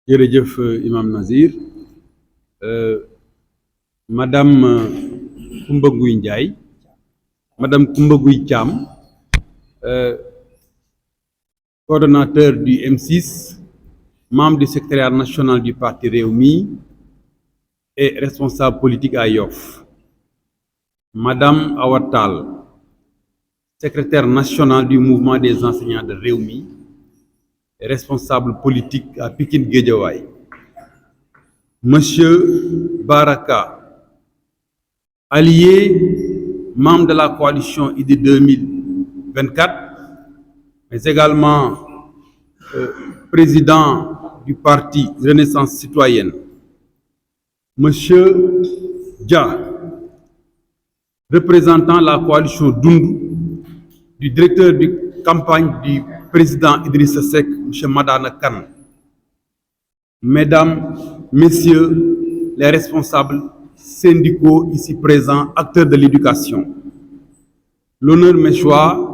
jërëjëf Imam Nazir madame Coumba Nguy Ndiaye madame Coumba Nguy Thiam coordonnateur du M6, membre du secrétariat national du parti Rewmi et responsable politique à Yoff. Madame Awa Tall, secrétaire national du mouvement des enseignants de Rewmi et responsable politique à Pikine Guédiawaye. Monsieur Baraka, allié, membre de la coalition IDI 2024, mais également président du parti Renaissance citoyenne. Monsieur Dia, représentant la coalition Dundu, du directeur de campagne du président Idrissa Seck, M. Madana Kane. Mesdames, Messieurs les responsables syndicaux ici présents, acteurs de l'éducation, l'honneur m'échoit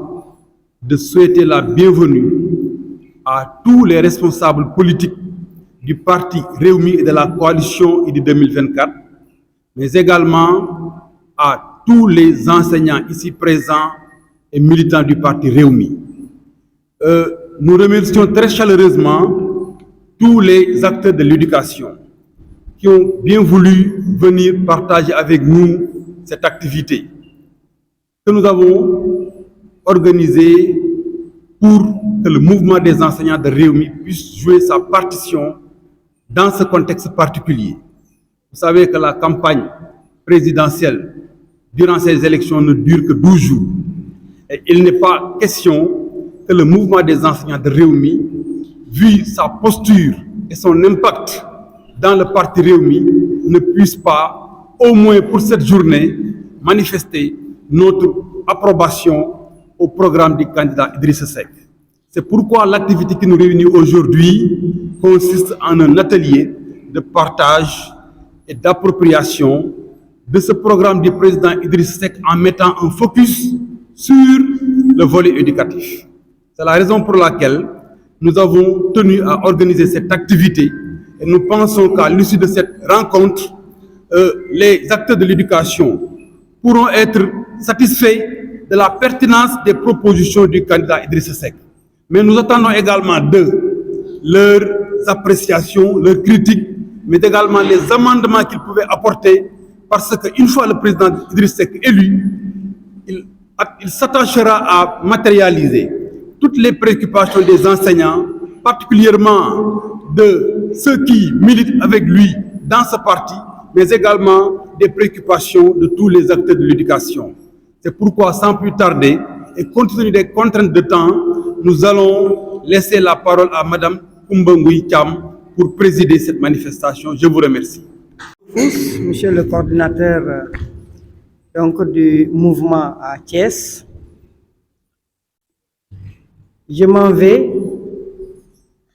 de souhaiter la bienvenue à tous les responsables politiques du parti Rewmi et de la coalition IDI 2024, mais également à tous les enseignants ici présents et militants du parti Rewmi. Nous remercions très chaleureusement tous les acteurs de l'éducation qui ont bien voulu venir partager avec nous cette activité que nous avons organisée pour que le mouvement des enseignants de Rewmi puisse jouer sa partition dans ce contexte particulier. Vous savez que la campagne présidentielle durant ces élections ne dure que 12 jours. Et il n'est pas question que le mouvement des enseignants de Rewmi, vu sa posture et son impact dans le parti Rewmi, ne puisse pas, au moins pour cette journée, manifester notre approbation au programme du candidat Idrissa Seck. C'est pourquoi l'activité qui nous réunit aujourd'hui consiste en un atelier de partage et d'appropriation de ce programme du président Idrissa Seck en mettant un focus sur le volet éducatif. C'est la raison pour laquelle nous avons tenu à organiser cette activité et nous pensons qu'à l'issue de cette rencontre, les acteurs de l'éducation pourront être satisfaits de la pertinence des propositions du candidat Idrissa Seck. Mais nous attendons également d'eux leurs appréciations, leurs critiques, mais également les amendements qu'ils pouvaient apporter, parce qu'une fois le président Idrissa Seck élu, il s'attachera à matérialiser toutes les préoccupations des enseignants, particulièrement de ceux qui militent avec lui dans ce parti, mais également des préoccupations de tous les acteurs de l'éducation. C'est pourquoi, sans plus tarder, et compte tenu des contraintes de temps, nous allons laisser la parole à Madame Coumba Nguy Thiam pour présider cette manifestation. Je vous remercie. Monsieur le coordinateur du mouvement à Thiès, je m'en vais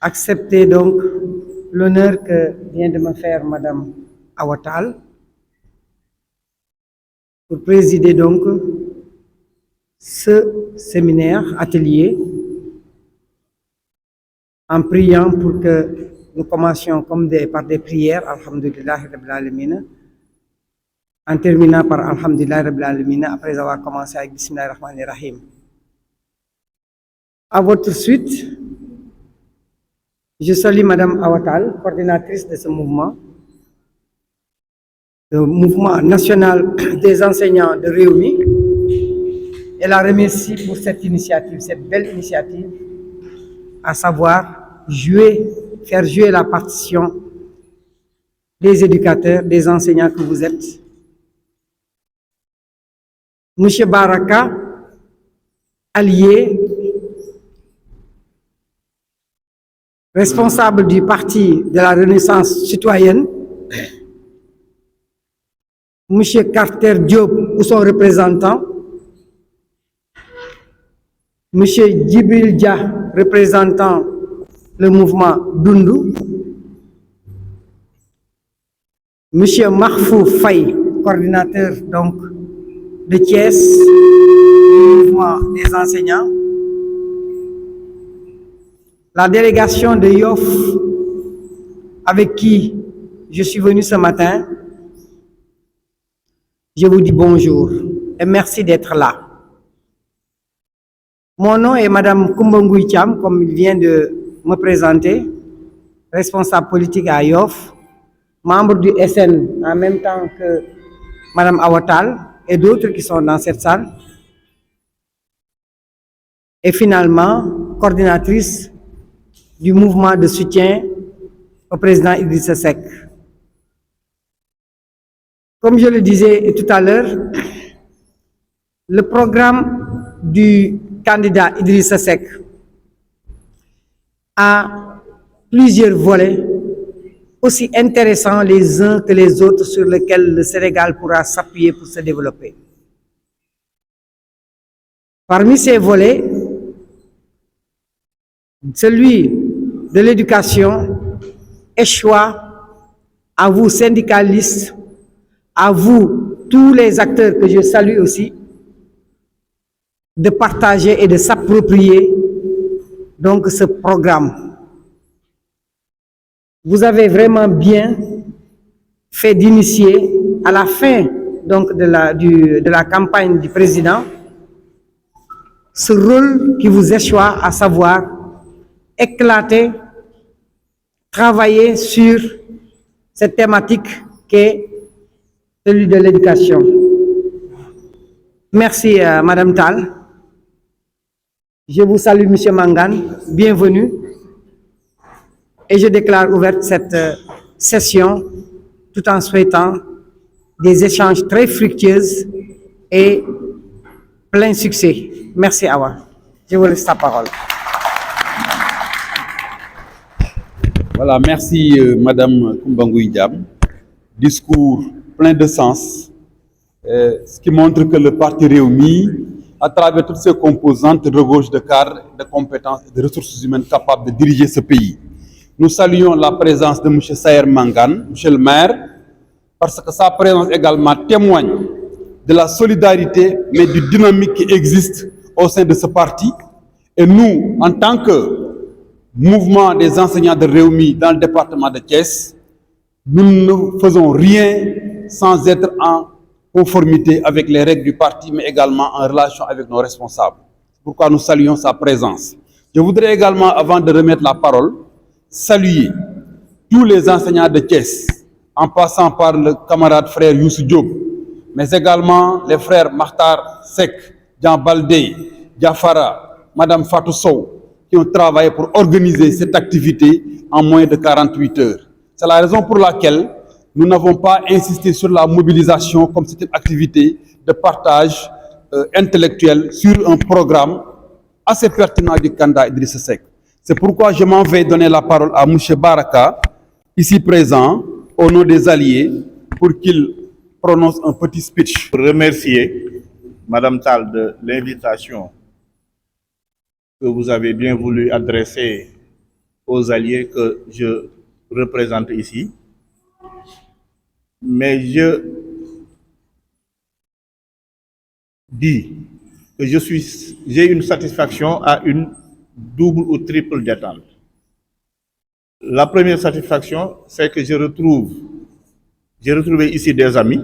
accepter donc l'honneur que vient de me faire Madame Awa Tall pour présider donc ce séminaire, atelier, en priant pour que nous commencions par des prières, Alhamdulillah Rabbil Alamin, en terminant par Alhamdulillah Rabbil Alamin, après avoir commencé avec Bismillah Rahman Rahim. À votre suite, je salue Madame Awa Tall, coordinatrice de ce mouvement, le mouvement national des enseignants de Rewmi, et la remercie pour cette initiative, cette belle initiative, à savoir faire jouer la partition des éducateurs, des enseignants que vous êtes. Monsieur Baraka, allié, responsable du parti de la Renaissance citoyenne, Monsieur Carter Diop ou son représentant, Monsieur Djibril Dia, représentant le mouvement Dundu, Monsieur Mahfou Faye, coordinateur donc de Thiès, du mouvement des enseignants, la délégation de Yoff, avec qui je suis venu ce matin, je vous dis bonjour et merci d'être là. Mon nom est Madame Kumbangui Cham, comme il vient de me présenter, responsable politique à Yoff, membre du SN en même temps que Madame Awatal et d'autres qui sont dans cette salle. Et finalement, coordinatrice du mouvement de soutien au président Idrissa Seck. Comme je le disais tout à l'heure, le programme du candidat Idrissa Seck a plusieurs volets aussi intéressants les uns que les autres sur lesquels le Sénégal pourra s'appuyer pour se développer. Parmi ces volets, celui de l'éducation échoit à vous syndicalistes, à vous tous les acteurs que je salue aussi, de partager et de s'approprier donc ce programme. Vous avez vraiment bien fait d'initier à la fin donc de la campagne du président ce rôle qui vous échoit, à savoir éclater, travailler sur cette thématique qu'est celui de l'éducation. Merci Madame Tal. Je vous salue Monsieur Mangan, bienvenue. Et je déclare ouverte cette session tout en souhaitant des échanges très fructueux et plein succès. Merci Awa. Je vous laisse la parole. Voilà, merci Madame Kumbangui Cham. Discours plein de sens, ce qui montre que le parti Rewmi, à travers toutes ses composantes, regorge de cadres, de compétences et de ressources humaines capables de diriger ce pays. Nous saluons la présence de M. Sayer Mangan, M. le maire, parce que sa présence également témoigne de la solidarité, mais du dynamique qui existe au sein de ce parti. Et nous, en tant que mouvement des enseignants de Rewmi dans le département de Thiès, nous ne faisons rien sans être en conformité avec les règles du parti, mais également en relation avec nos responsables. C'est pourquoi nous saluons sa présence. Je voudrais également, avant de remettre la parole, saluer tous les enseignants de Thiès, en passant par le camarade frère Youssou Diop, mais également les frères Makhtar Seck, Jean Baldé, Diafara, Madame Fatou Sow, qui ont travaillé pour organiser cette activité en moins de 48 heures. C'est la raison pour laquelle nous n'avons pas insisté sur la mobilisation comme c'était une activité de partage intellectuel sur un programme assez pertinent du candidat Idrissa Seck. C'est pourquoi je m'en vais donner la parole à M. Baraka, ici présent, au nom des alliés, pour qu'il prononce un petit speech. Pour remercier Madame Tal de l'invitation que vous avez bien voulu adresser aux alliés que je représente ici. Mais je dis que j'ai une satisfaction à une double ou triple détente. La première satisfaction, c'est que j'ai retrouvé ici des amis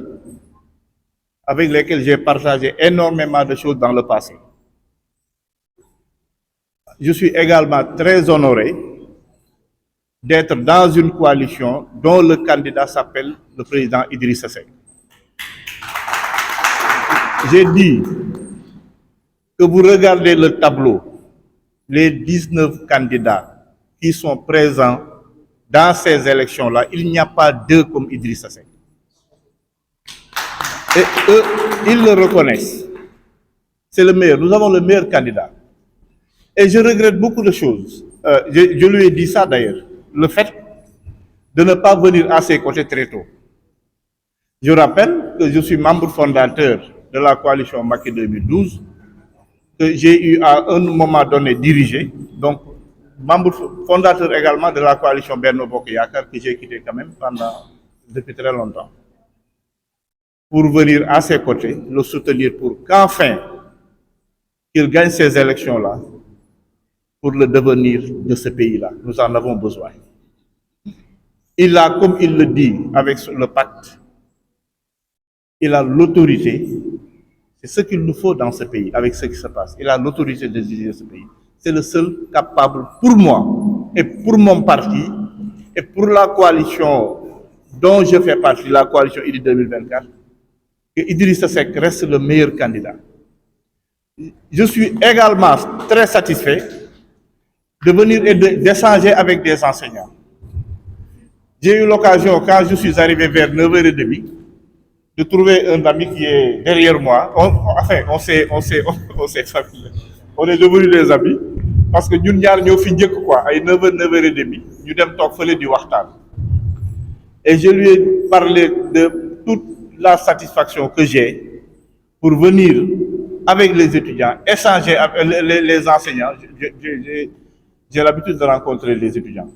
avec lesquels j'ai partagé énormément de choses dans le passé. Je suis également très honoré d'être dans une coalition dont le candidat s'appelle le président Idrissa Seck. J'ai dit que vous regardez le tableau, les 19 candidats qui sont présents dans ces élections-là, il n'y a pas deux comme Idrissa Seck. Et eux, ils le reconnaissent. C'est le meilleur. Nous avons le meilleur candidat. Et je regrette beaucoup de choses. Je lui ai dit ça d'ailleurs. Le fait de ne pas venir à ses côtés très tôt. Je rappelle que je suis membre fondateur de la coalition Macky 2012, que j'ai eu à un moment donné dirigé, donc membre fondateur également de la coalition Benno Bokk Yakaar, que j'ai quitté quand même depuis très longtemps, pour venir à ses côtés, le soutenir pour qu'enfin qu'il gagne ces élections-là, pour le devenir de ce pays-là. Nous en avons besoin. il a, comme il le dit avec le pacte, il a l'autorité. C'est ce qu'il nous faut dans ce pays, avec ce qui se passe. Il a l'autorité de diriger ce pays. C'est le seul capable, pour moi, et pour mon parti, et pour la coalition dont je fais partie, la coalition IDI 2024, que Idrissa Seck reste le meilleur candidat. Je suis également très satisfait de venir et d'échanger avec des enseignants. J'ai eu l'occasion, quand je suis arrivé vers 9h30, de trouver un ami qui est derrière moi. On s'est familier. On est devenus des amis parce que ñun ñaar ñoo fi njëkk quoi ay 9h 9h30 ñu dem toog fële di waxtaan. Et je lui ai parlé de toute la satisfaction que j'ai pour venir avec les étudiants, échanger avec les enseignants. J'ai l'habitude de rencontrer les étudiants.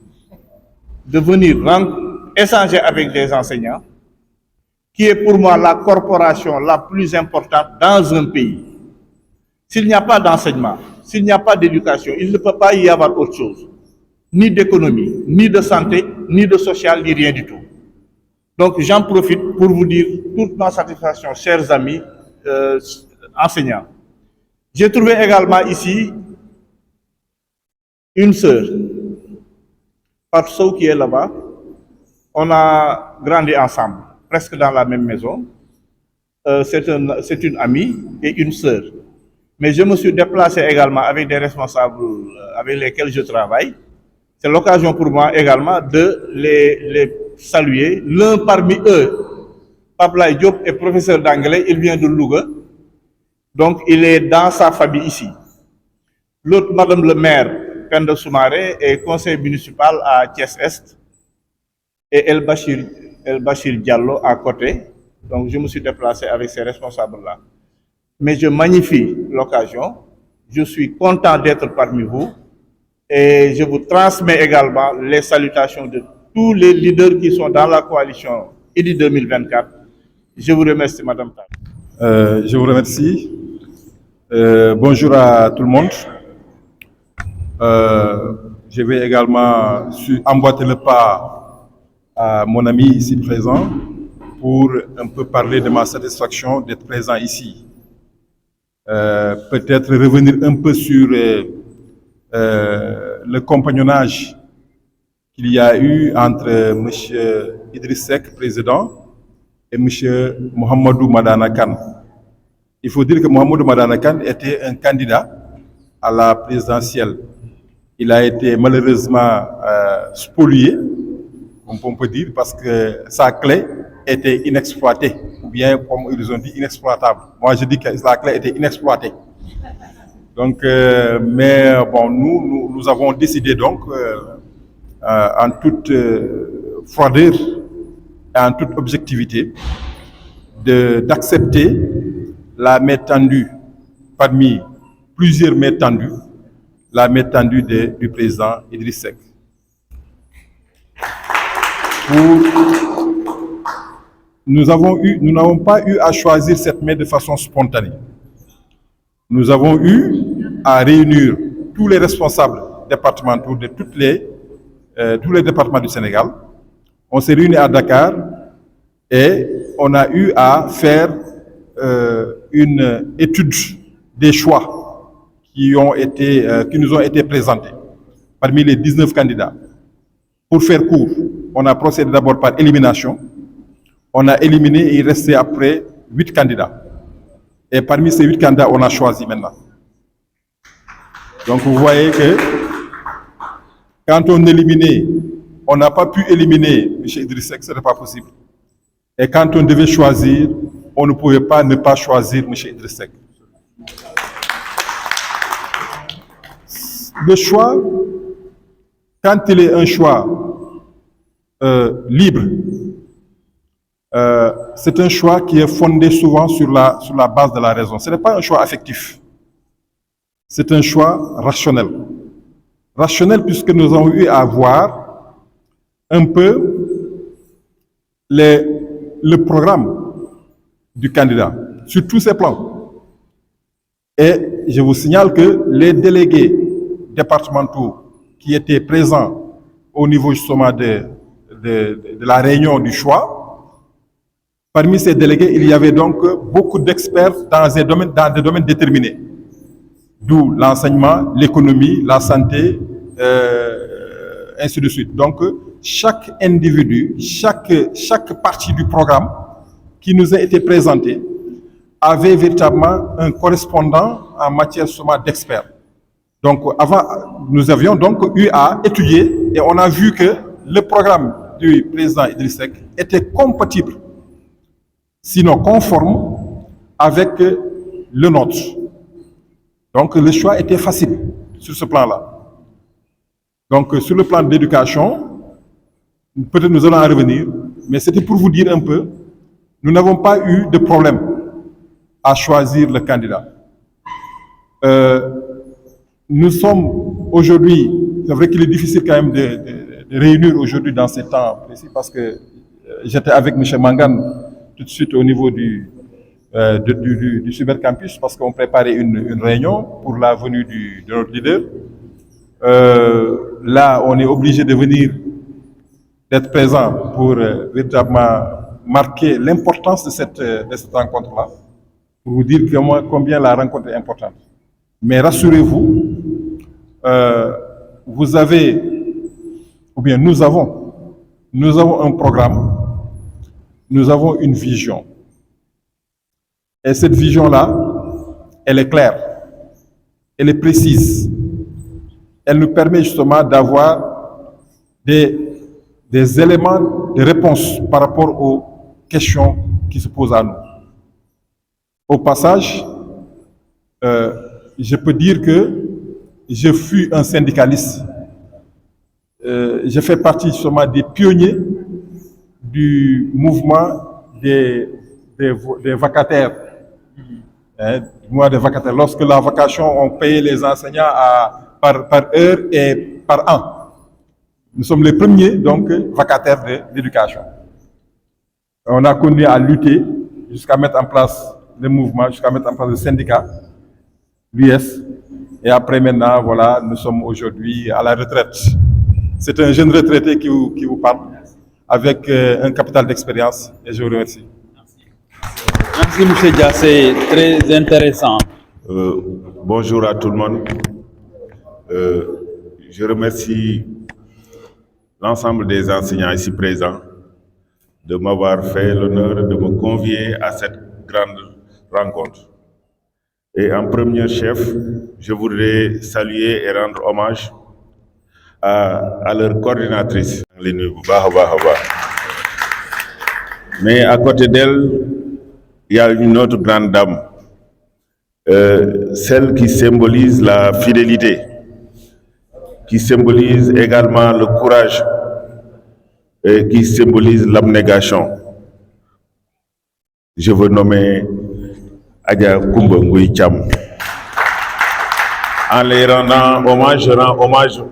De venir échanger avec les enseignants, qui est pour moi la corporation la plus importante dans un pays. S'il n'y a pas d'enseignement, s'il n'y a pas d'éducation, il ne peut pas y avoir autre chose. Ni d'économie, ni de santé, ni de social, ni rien du tout. Donc j'en profite pour vous dire toute ma satisfaction, chers amis enseignants. J'ai trouvé également ici une sœur, Fatou Sow, qui est là-bas. On a grandi ensemble, presque dans la même maison. C'est une amie et une sœur. Mais je me suis déplacé également avec des responsables avec lesquels je travaille. C'est l'occasion pour moi également de les saluer. L'un parmi eux, Pape Diop, est professeur d'anglais, il vient de Louga. Donc il est dans sa famille ici. L'autre, Madame le maire, Penda Soumaré, est conseiller municipal à Thiès-Est. Et El Bachir Diallo à côté. Donc je me suis déplacé avec ces responsables-là. Mais je magnifie l'occasion. Je suis content d'être parmi vous. Et je vous transmets également les salutations de tous les leaders qui sont dans la coalition IDI 2024. Je vous remercie, Madame Tall. Je vous remercie. Bonjour à tout le monde. Je vais également emboîter le pas à mon ami ici présent pour un peu parler de ma satisfaction d'être présent ici. Peut-être revenir un peu sur le compagnonnage qu'il y a eu entre M. Idriss Seck, président, et M. Mohamedou Madana Kane. Il faut dire que Mohamedou Madana Kane était un candidat à la présidentielle. Il a été malheureusement spolié, comme on peut dire, parce que sa clé était inexploitée, ou bien, comme ils ont dit, inexploitable. Moi, je dis que sa clé était inexploitée. Donc, mais bon, nous avons décidé donc, en toute froideur et en toute objectivité, d'accepter la main tendue, parmi plusieurs mains tendues, la main tendue du président Idriss Seck. Nous n'avons pas eu à choisir cette main de façon spontanée. Nous avons eu à réunir tous les responsables départementaux de tous les départements du Sénégal. On s'est réunis à Dakar et on a eu à faire une étude des choix qui nous ont été présentés parmi les 19 candidats. Pour faire court, on a procédé d'abord par élimination. On a éliminé et il restait après 8 candidats. Et parmi ces 8 candidats, on a choisi maintenant. Donc vous voyez que quand on éliminait, on n'a pas pu éliminer M. Idriss Seck, ce n'est pas possible. Et quand on devait choisir, on ne pouvait pas ne pas choisir M. Idriss Seck. Le choix, quand il est un choix libre, c'est un choix qui est fondé souvent sur la base de la raison. Ce n'est pas un choix affectif. C'est un choix rationnel. Rationnel puisque nous avons eu à voir un peu le programme du candidat sur tous ses plans. Et je vous signale que les délégués départementaux qui étaient présents au niveau justement de la réunion du choix. Parmi ces délégués, il y avait donc beaucoup d'experts dans des domaines déterminés, d'où l'enseignement, l'économie, la santé, ainsi de suite. Donc, chaque individu, chaque partie du programme qui nous a été présenté avait véritablement un correspondant en matière seulement d'experts. Donc, avant, nous avions donc eu à étudier et on a vu que le programme du président Idriss Seck était compatible, sinon conforme, avec le nôtre. Donc, le choix était facile sur ce plan-là. Donc, sur le plan de l'éducation, peut-être nous allons en revenir, mais c'était pour vous dire un peu, nous n'avons pas eu de problème à choisir le candidat. Nous sommes aujourd'hui, c'est vrai qu'il est difficile quand même de réunir aujourd'hui dans ces temps précis parce que j'étais avec M. Mangan tout de suite au niveau du cybercampus parce qu'on préparait une réunion pour la venue de notre leader. Là, on est obligé de venir, d'être présent pour véritablement marquer l'importance de cette rencontre-là, pour vous dire combien la rencontre est importante. Mais rassurez-vous, vous avez, ou bien nous avons un programme, nous avons une vision. Et cette vision-là, elle est claire, elle est précise. Elle nous permet justement d'avoir des éléments de réponse par rapport aux questions qui se posent à nous. Au passage, je peux dire que je fus un syndicaliste. Je fais partie justement des pionniers du mouvement des vacataires. Lorsque la vacation, on payait les enseignants par heure et par an. Nous sommes les premiers, donc, vacataires de l'éducation. On a continué à lutter jusqu'à mettre en place le mouvement, jusqu'à mettre en place le syndicat, l'US. Et après, maintenant, voilà, nous sommes aujourd'hui à la retraite. C'est un jeune retraité qui vous parle, avec un capital d'expérience, et je vous remercie. Merci, M. Dia, c'est très intéressant. Bonjour à tout le monde. Je remercie l'ensemble des enseignants ici présents de m'avoir fait l'honneur de me convier à cette grande rencontre. Et en premier chef, je voudrais saluer et rendre hommage à leur coordinatrice. Mais à côté d'elle, il y a une autre grande dame, celle qui symbolise la fidélité, qui symbolise également le courage et qui symbolise l'abnégation. Je veux nommer Adja Koumba Ngouy Thiam. En les rendant hommage, je rends hommage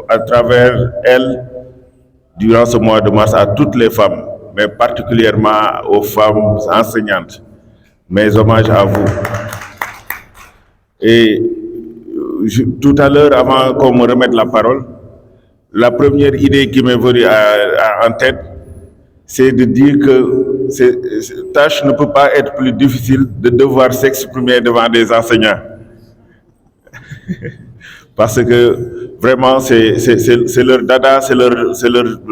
à travers elle, durant ce mois de mars, à toutes les femmes, mais particulièrement aux femmes enseignantes. Mes hommages à vous. Et tout à l'heure, avant qu'on me remette la parole, la première idée qui m'est venue en tête, c'est de dire que cette tâche ne peut pas être plus difficile de devoir s'exprimer devant des enseignants. Parce que vraiment, c'est leur dada, c'est leur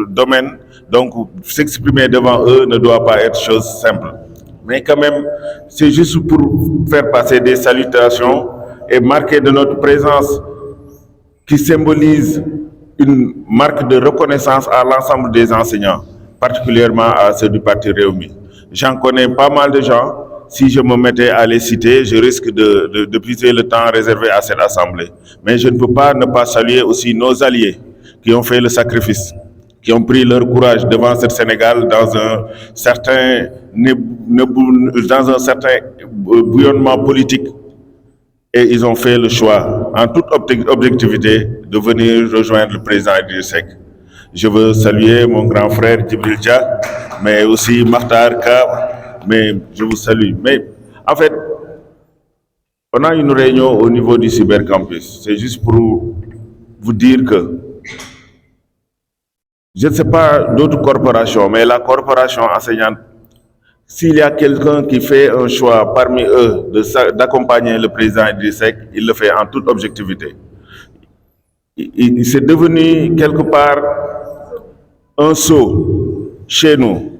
domaine. Donc, s'exprimer devant eux ne doit pas être chose simple. Mais quand même, c'est juste pour faire passer des salutations et marquer de notre présence qui symbolise une marque de reconnaissance à l'ensemble des enseignants, particulièrement à ceux du Parti Rewmi. J'en connais pas mal de gens. Si je me mettais à les citer, je risque de puiser le temps réservé à cette assemblée. Mais je ne peux pas ne pas saluer aussi nos alliés qui ont fait le sacrifice, qui ont pris leur courage devant ce Sénégal dans un certain bouillonnement politique. Et ils ont fait le choix, en toute objectivité, de venir rejoindre le président Idriss Seck. Je veux saluer mon grand frère Djibril Dia, mais aussi Makhtar Ka, mais je vous salue. Mais en fait, on a une réunion au niveau du cybercampus. C'est juste pour vous dire que je ne sais pas d'autres corporations, mais la corporation enseignante, s'il y a quelqu'un qui fait un choix parmi eux d'accompagner le président Idriss Seck, il le fait en toute objectivité. C'est devenu quelque part un sceau chez nous,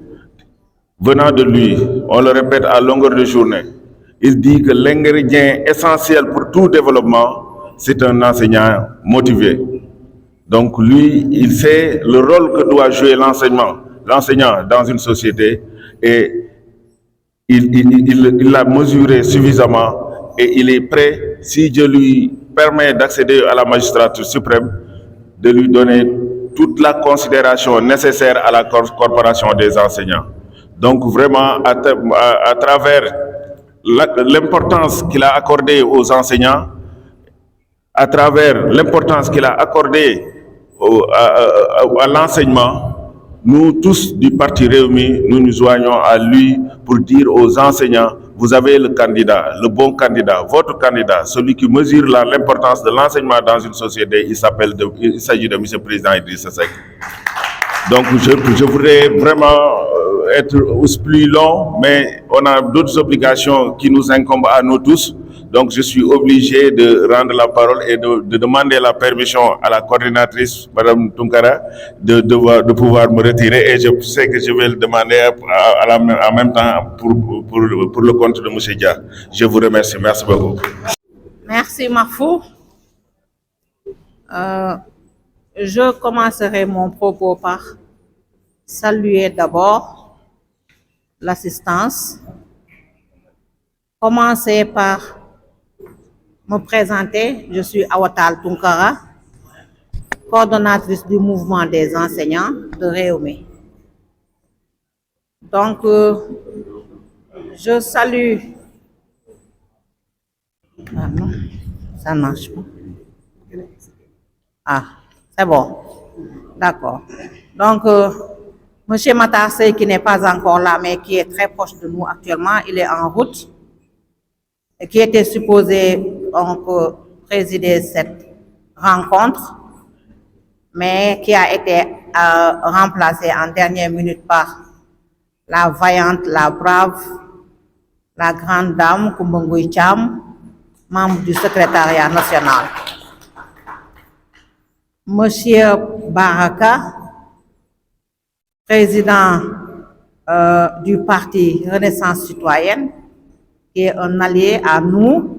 venant de lui. On le répète à longueur de journée. Il dit que l'ingrédient essentiel pour tout développement, c'est un enseignant motivé. Donc lui, il sait le rôle que doit jouer l'enseignant dans une société, et il l'a mesuré suffisamment, et il est prêt, si Dieu lui permet d'accéder à la magistrature suprême, de lui donner toute la considération nécessaire à la corporation des enseignants. Donc vraiment, à travers l'importance qu'il a accordée aux enseignants, à travers l'importance qu'il a accordée à l'enseignement, nous tous du Parti Rewmi, nous nous joignons à lui pour dire aux enseignants: vous avez le candidat, le bon candidat, votre candidat, celui qui mesure l'importance de l'enseignement dans une société. Il s'agit de M. le Président Idriss Seck. Donc je voudrais vraiment être plus long, mais on a d'autres obligations qui nous incombent à nous tous. Donc je suis obligé de rendre la parole et de demander la permission à la coordinatrice, Mme Tunkara, de pouvoir me retirer, et je sais que je vais le demander en même temps pour le compte de M. Dia. Je vous remercie. Merci beaucoup. Merci Mahfou. Je commencerai mon propos par saluer d'abord l'assistance. Commencer par me présenter. Je suis Awatal Tunkara, coordonnatrice du mouvement des enseignants de Rewmi. Donc, je salue... Ah non, ça ne marche pas. Ah, c'est bon. D'accord. Donc, M. Matar Seye, qui n'est pas encore là, mais qui est très proche de nous actuellement, il est en route, et qui était supposé donc présider cette rencontre, mais qui a été remplacé en dernière minute par la vaillante, la brave, la grande dame Coumba Ngoye Thiam, membre du secrétariat national. Monsieur Baraka, président du parti Renaissance citoyenne, qui est un allié à nous.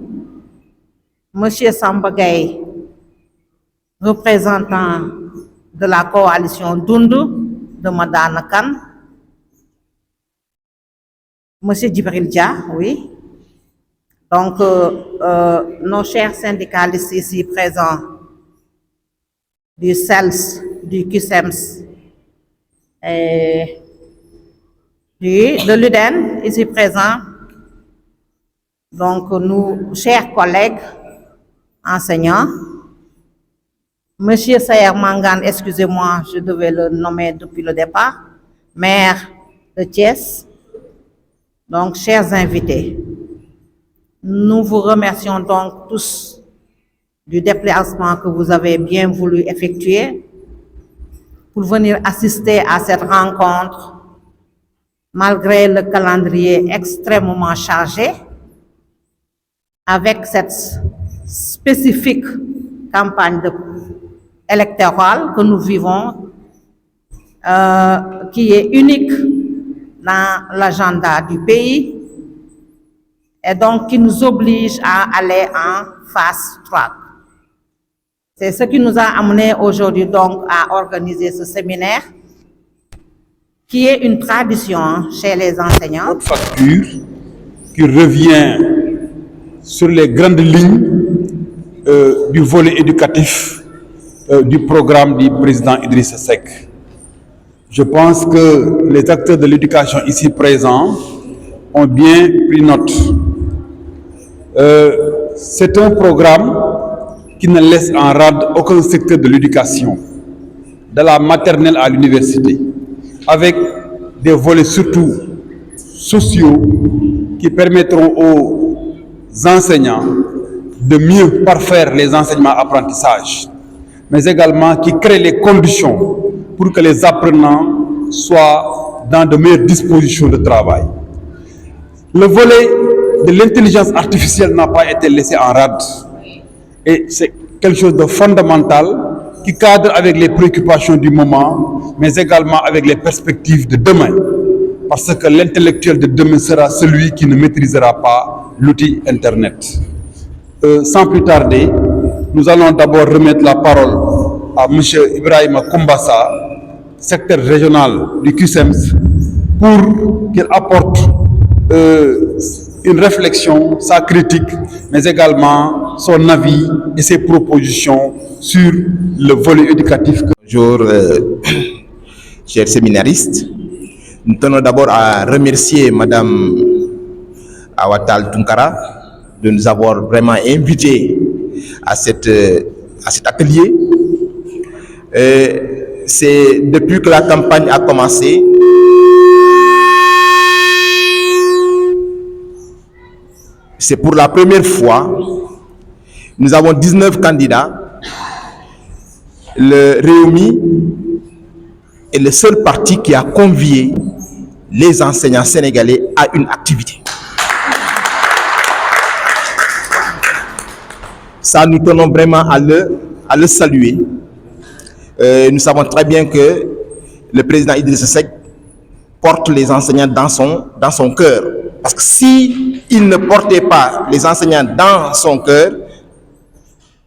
Monsieur Samba Gaye, représentant de la coalition Dundu de Madana Kane. Monsieur Djibril Dia, oui. Donc, nos chers syndicalistes ici présents, du CELS, du CUSEMS, et de l'UDEN, ici présents. Donc, nous, chers collègues enseignants, Monsieur Sayer Mangane, excusez-moi, je devais le nommer depuis le départ, maire de Thiès. Donc, chers invités, nous vous remercions donc tous du déplacement que vous avez bien voulu effectuer pour venir assister à cette rencontre, malgré le calendrier extrêmement chargé, avec cette spécifique campagne électorale que nous vivons, qui est unique dans l'agenda du pays, et donc qui nous oblige à aller en fast track. C'est ce qui nous a amené aujourd'hui donc à organiser ce séminaire, qui est une tradition chez les enseignants. Notre facture qui revient sur les grandes lignes du volet éducatif du programme du président Idriss Seck. Je pense que les acteurs de l'éducation ici présents ont bien pris note. C'est un programme qui ne laisse en rade aucun secteur de l'éducation, de la maternelle à l'université, avec des volets surtout sociaux qui permettront aux enseignants de mieux parfaire les enseignements-apprentissages, mais également qui créent les conditions pour que les apprenants soient dans de meilleures dispositions de travail. Le volet de l'intelligence artificielle n'a pas été laissé en rade. Et c'est quelque chose de fondamental qui cadre avec les préoccupations du moment, mais également avec les perspectives de demain. Parce que l'intellectuel de demain sera celui qui ne maîtrisera pas l'outil Internet. Sans plus tarder, nous allons d'abord remettre la parole à M. Ibrahima Koumbassa, secrétaire régional du QSEMS, pour qu'il apporte une réflexion, sa critique, mais également son avis et ses propositions sur le volet éducatif. Bonjour, chers séminaristes. Nous tenons d'abord à remercier Madame Awatal Tunkara de nous avoir vraiment invités à cet atelier. C'est depuis que la campagne a commencé, c'est pour la première fois, nous avons 19 candidats. Le Réumi est le seul parti qui a convié les enseignants sénégalais à une activité. Ça, nous tenons vraiment à le saluer. Nous savons très bien que le président Idrissa Seck porte les enseignants dans son cœur. Parce que si il ne portait pas les enseignants dans son cœur,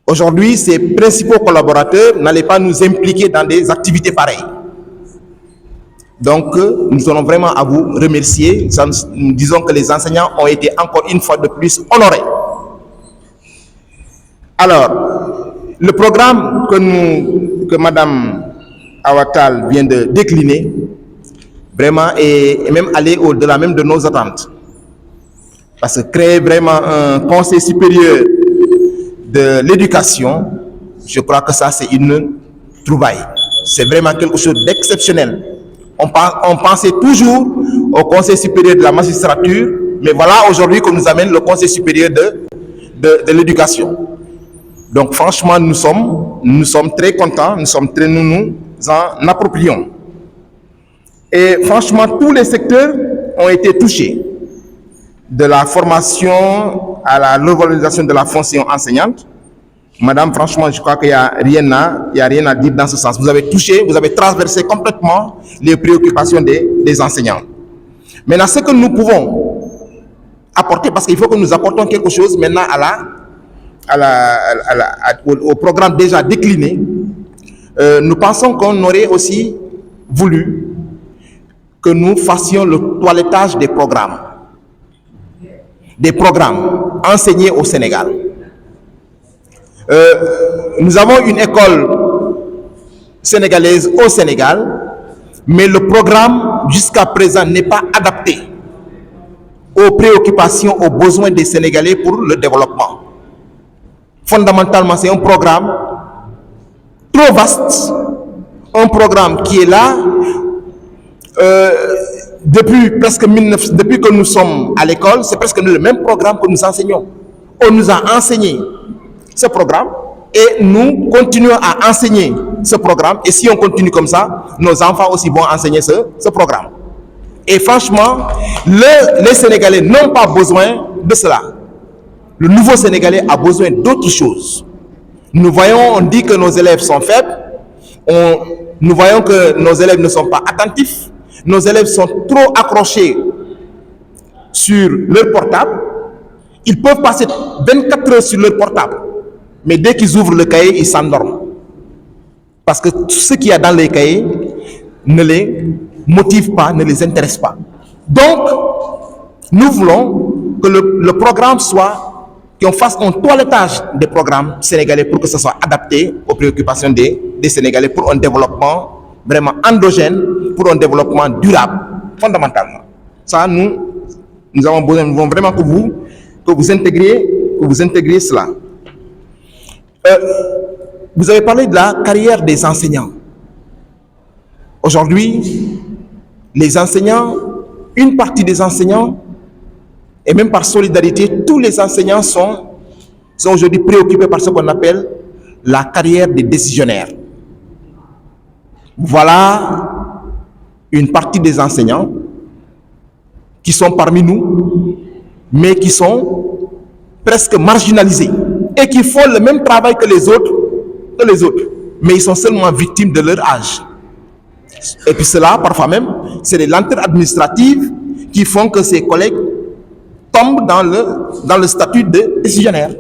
aujourd'hui, ses principaux collaborateurs n'allaient pas nous impliquer dans des activités pareilles. Donc, nous tenons vraiment à vous remercier. Nous disons que les enseignants ont été encore une fois de plus honorés. Alors, le programme que Madame Awatal vient de décliner, vraiment est même allé au-delà même de nos attentes. Parce que créer vraiment un conseil supérieur de l'éducation, je crois que ça c'est une trouvaille. C'est vraiment quelque chose d'exceptionnel. On pensait toujours au conseil supérieur de la magistrature, mais voilà aujourd'hui qu'on nous amène le conseil supérieur de l'éducation. Donc franchement, nous sommes très contents, nous nous en approprions. Et franchement, tous les secteurs ont été touchés. De la formation à la revalorisation de la fonction enseignante. Madame, franchement, je crois qu'il n'y a rien à dire dans ce sens. Vous avez touché, vous avez traversé complètement les préoccupations des enseignants. Maintenant, ce que nous pouvons apporter, parce qu'il faut que nous apportons quelque chose maintenant au programme déjà décliné, nous pensons qu'on aurait aussi voulu que nous fassions le toilettage des programmes enseignés au Sénégal. Nous avons une école sénégalaise au Sénégal, mais le programme jusqu'à présent n'est pas adapté aux préoccupations, aux besoins des Sénégalais pour le développement. Fondamentalement, c'est un programme trop vaste, un programme qui est là depuis que nous sommes à l'école. C'est presque le même programme que nous enseignons. On nous a enseigné ce programme et nous continuons à enseigner ce programme. Et si on continue comme ça, nos enfants aussi vont enseigner ce programme. Et franchement, les Sénégalais n'ont pas besoin de cela. Le nouveau Sénégalais a besoin d'autre chose. Nous voyons, on dit que nos élèves sont faibles. Nous voyons que nos élèves ne sont pas attentifs. Nos élèves sont trop accrochés sur leur portable. Ils peuvent passer 24 heures sur leur portable. Mais dès qu'ils ouvrent le cahier, ils s'endorment. Parce que tout ce qu'il y a dans les cahiers ne les motive pas, ne les intéresse pas. Donc, nous voulons que le programme soit, qu'on fasse un toilettage des programmes sénégalais pour que ce soit adapté aux préoccupations des Sénégalais pour un développement vraiment endogène, pour un développement durable, fondamentalement. Ça, nous avons besoin vraiment que vous intégriez cela. Vous avez parlé de la carrière des enseignants. Aujourd'hui, les enseignants, une partie des enseignants, et même par solidarité, tous les enseignants sont aujourd'hui préoccupés par ce qu'on appelle la carrière des décisionnaires. Voilà une partie des enseignants qui sont parmi nous, mais qui sont presque marginalisés et qui font le même travail que les autres, mais ils sont seulement victimes de leur âge. Et puis cela, parfois même, c'est des lenteurs administratives qui font que ces collègues tombent dans le statut de décisionnaire.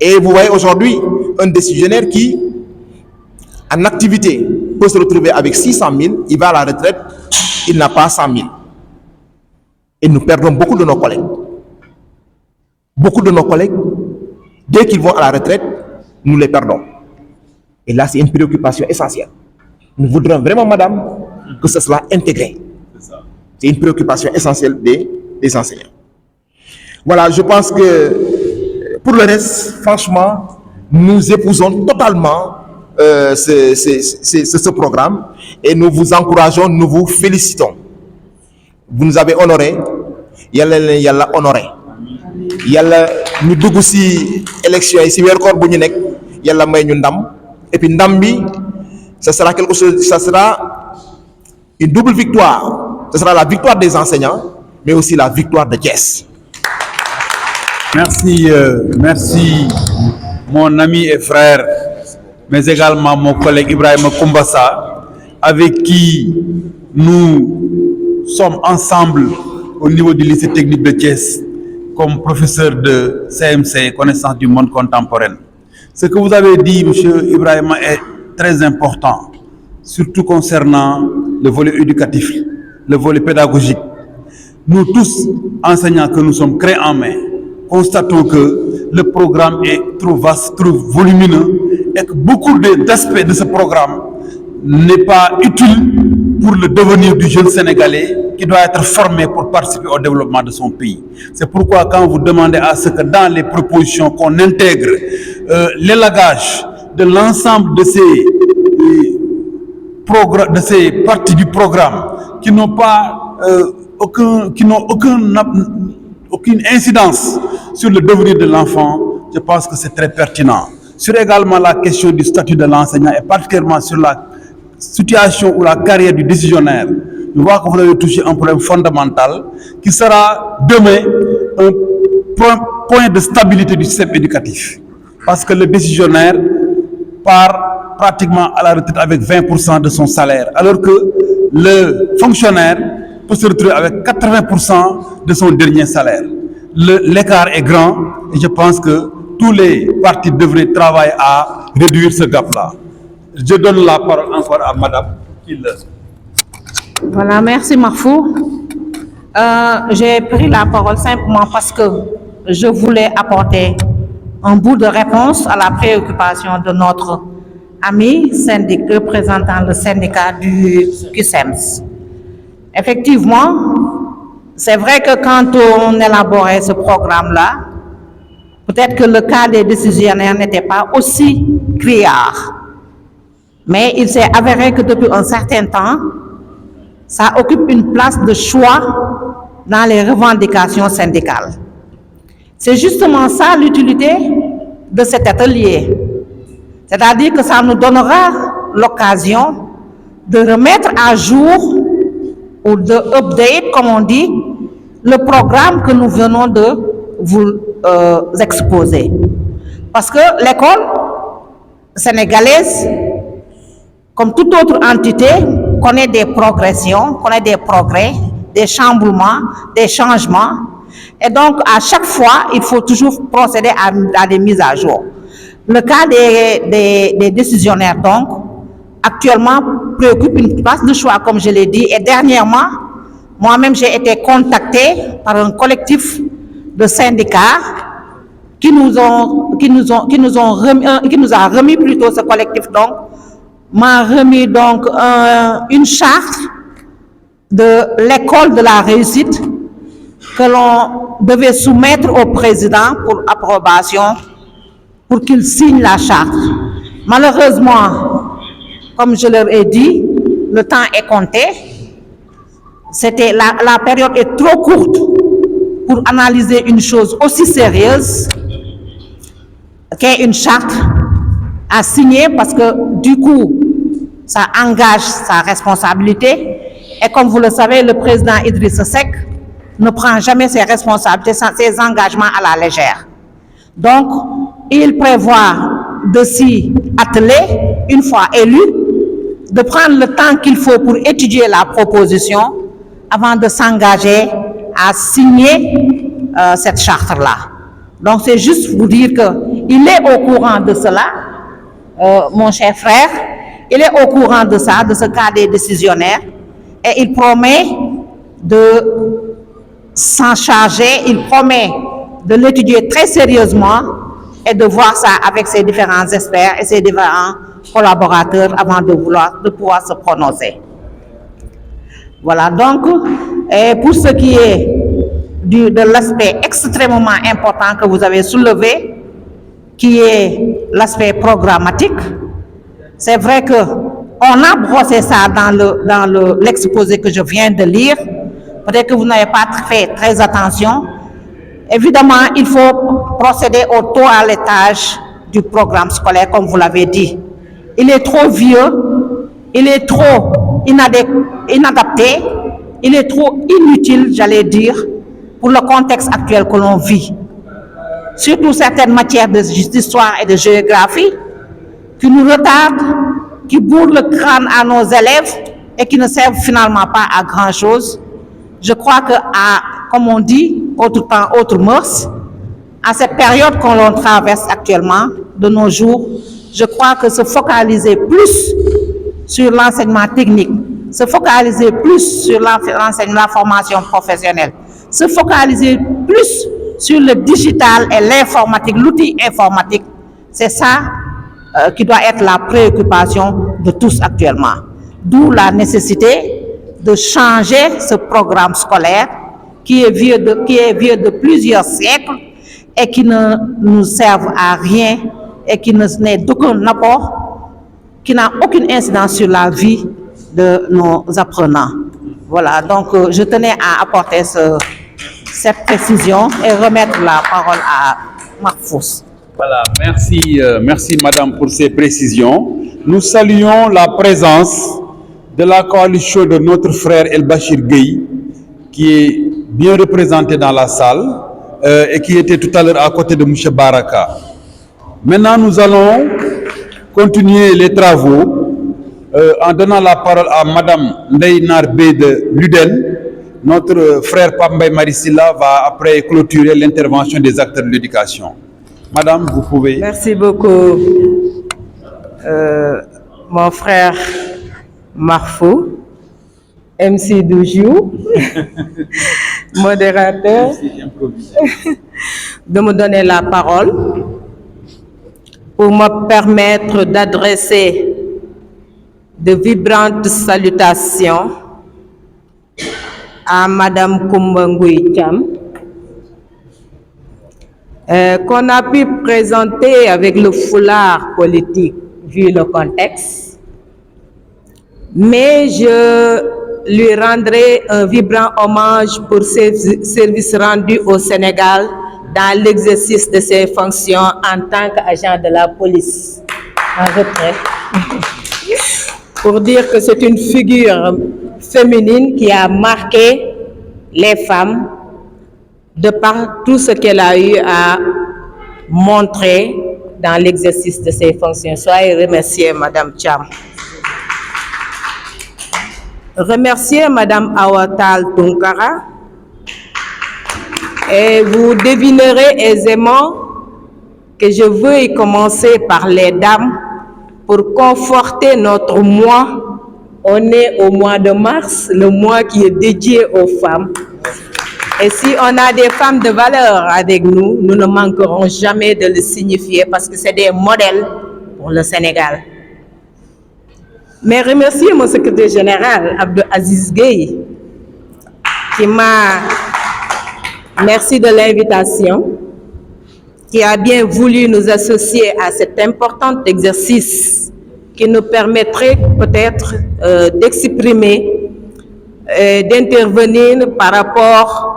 Et vous voyez aujourd'hui un décisionnaire qui, en activité, peut se retrouver avec 600 000, il va à la retraite, il n'a pas 100 000. Et nous perdons beaucoup de nos collègues. Beaucoup de nos collègues, dès qu'ils vont à la retraite, nous les perdons. Et là, c'est une préoccupation essentielle. Nous voudrons vraiment, madame, que ce soit intégré. C'est une préoccupation essentielle des enseignants. Voilà, je pense que pour le reste, franchement, nous épousons totalement ce programme et nous vous encourageons, nous vous félicitons. Vous nous avez honorés, yalla honoré. Yalla ñu dugg ci élection yi ci wér koor bu ñu nek yalla may ñu ndam et puis ndam bi ça sera quelque chose, ça sera une double victoire. Ce sera la victoire des enseignants mais aussi la victoire de Thiès. Merci, merci mon ami et frère, mais également mon collègue Ibrahima Koumbassa, avec qui nous sommes ensemble au niveau du lycée technique de Thiès comme professeur de CMC, connaissance du monde contemporain. Ce que vous avez dit, M. Ibrahima, est très important, surtout concernant le volet éducatif, le volet pédagogique. Nous tous, enseignants que nous sommes, créés en main, constatons que le programme est trop vaste, trop volumineux et que beaucoup d'aspects de ce programme n'est pas utile pour le devenir du jeune Sénégalais qui doit être formé pour participer au développement de son pays. C'est pourquoi quand vous demandez à ce que dans les propositions qu'on intègre l'élagage de l'ensemble de ces parties du programme qui n'ont pas aucune incidence sur le devenir de l'enfant, je pense que c'est très pertinent. Sur également la question du statut de l'enseignant et particulièrement sur la situation ou la carrière du décisionnaire, je vois que vous avez touché un problème fondamental qui sera demain un point de stabilité du système éducatif. Parce que le décisionnaire part pratiquement à la retraite avec 20% de son salaire, alors que le fonctionnaire peut se retrouver avec 80% de son dernier salaire. L'écart est grand et je pense que tous les partis devraient travailler à réduire ce gap-là. Je donne la parole encore à madame. Voilà, merci Mahfou. J'ai pris la parole simplement parce que je voulais apporter un bout de réponse à la préoccupation de notre ami représentant le syndicat du QSEMS. Effectivement, c'est vrai que quand on élaborait ce programme-là, peut-être que le cas des décisionnaires n'était pas aussi criard. Mais il s'est avéré que depuis un certain temps, ça occupe une place de choix dans les revendications syndicales. C'est justement ça l'utilité de cet atelier. C'est-à-dire que ça nous donnera l'occasion de remettre à jour ou de update, comme on dit, le programme que nous venons de vous exposer. Parce que l'école sénégalaise, comme toute autre entité, connaît des progressions, connaît des progrès, des chamboulements, des changements. Et donc, à chaque fois, il faut toujours procéder à des mises à jour. Le cas des décisionnaires, donc, actuellement, préoccupe une place de choix, comme je l'ai dit. Et dernièrement, moi-même, j'ai été contactée par un collectif de syndicats qui nous a remis plutôt ce collectif, donc, m'a remis donc une charte de l'école de la réussite que l'on devait soumettre au président pour approbation, pour qu'il signe la charte. Malheureusement, comme je leur ai dit, le temps est compté. La période est trop courte pour analyser une chose aussi sérieuse qu'est une charte à signer, parce que du coup, ça engage sa responsabilité. Et comme vous le savez, le président Idrissa Seck ne prend jamais ses responsabilités, ses engagements à la légère. Donc, il prévoit de s'y atteler, une fois élu, de prendre le temps qu'il faut pour étudier la proposition avant de s'engager à signer cette charte-là. Donc, c'est juste vous dire qu'il est au courant de cela, mon cher frère, il est au courant de ça, de ce cadre décisionnaire, et il promet de s'en charger, il promet de l'étudier très sérieusement et de voir ça avec ses différents experts et ses différents collaborateurs avant de pouvoir se prononcer. Voilà, donc, et pour ce qui est de l'aspect extrêmement important que vous avez soulevé, qui est l'aspect programmatique, c'est vrai qu'on a brossé ça dans l'exposé que je viens de lire. Peut-être que vous n'avez pas fait très attention. Évidemment, il faut procéder au toilettage du programme scolaire, comme vous l'avez dit. Il est trop vieux, il est trop inadapté, il est trop inutile, j'allais dire, pour le contexte actuel que l'on vit. Surtout certaines matières d'histoire et de géographie qui nous retardent, qui bourrent le crâne à nos élèves et qui ne servent finalement pas à grand-chose. Je crois que, comme on dit, autre temps, autre mœurs, à cette période que l'on traverse actuellement, de nos jours, je crois que se focaliser plus sur l'enseignement technique, se focaliser plus sur l'enseignement, la formation professionnelle, se focaliser plus sur le digital et l'informatique, l'outil informatique, c'est ça qui doit être la préoccupation de tous actuellement. D'où la nécessité de changer ce programme scolaire qui est vieux de plusieurs siècles et qui ne nous serve à rien et qui n'est d'aucun apport, qui n'a aucune incidence sur la vie de nos apprenants. Voilà, donc je tenais à apporter cette précision et remettre la parole à Mahfouz. Voilà, merci Madame pour ces précisions. Nous saluons la présence de la coalition de notre frère El Bachir Gueye, qui est bien représenté dans la salle et qui était tout à l'heure à côté de M. Baraka. Maintenant, nous allons continuer les travaux en donnant la parole à Madame Ndeye Narbé de l'UDEN. Notre frère Pambay Marissila va après clôturer l'intervention des acteurs de l'éducation. Madame, vous pouvez. Merci beaucoup, mon frère Mahfouz, MC Doujou, modérateur, de me donner la parole pour me permettre d'adresser de vibrantes salutations à Madame Koumba Ngoye Thiam, qu'on a pu présenter avec le foulard politique vu le contexte, mais je lui rendrai un vibrant hommage pour ses services rendus au Sénégal dans l'exercice de ses fonctions en tant qu'agent de la police en retraite. Pour dire que c'est une figure féminine qui a marqué les femmes de par tout ce qu'elle a eu à montrer dans l'exercice de ses fonctions. Soyez remerciée, Madame Thiam. Remercier Madame Awatal Tunkara, et vous devinerez aisément que je veux y commencer par les dames pour conforter notre mois. On est au mois de mars, le mois qui est dédié aux femmes. Et si on a des femmes de valeur avec nous, nous ne manquerons jamais de le signifier parce que c'est des modèles pour le Sénégal. Mais remercier mon secrétaire général, Abdou Aziz Gueye, qui m'a... Merci de l'invitation, qui a bien voulu nous associer à cet important exercice qui nous permettrait peut-être d'exprimer, d'intervenir par rapport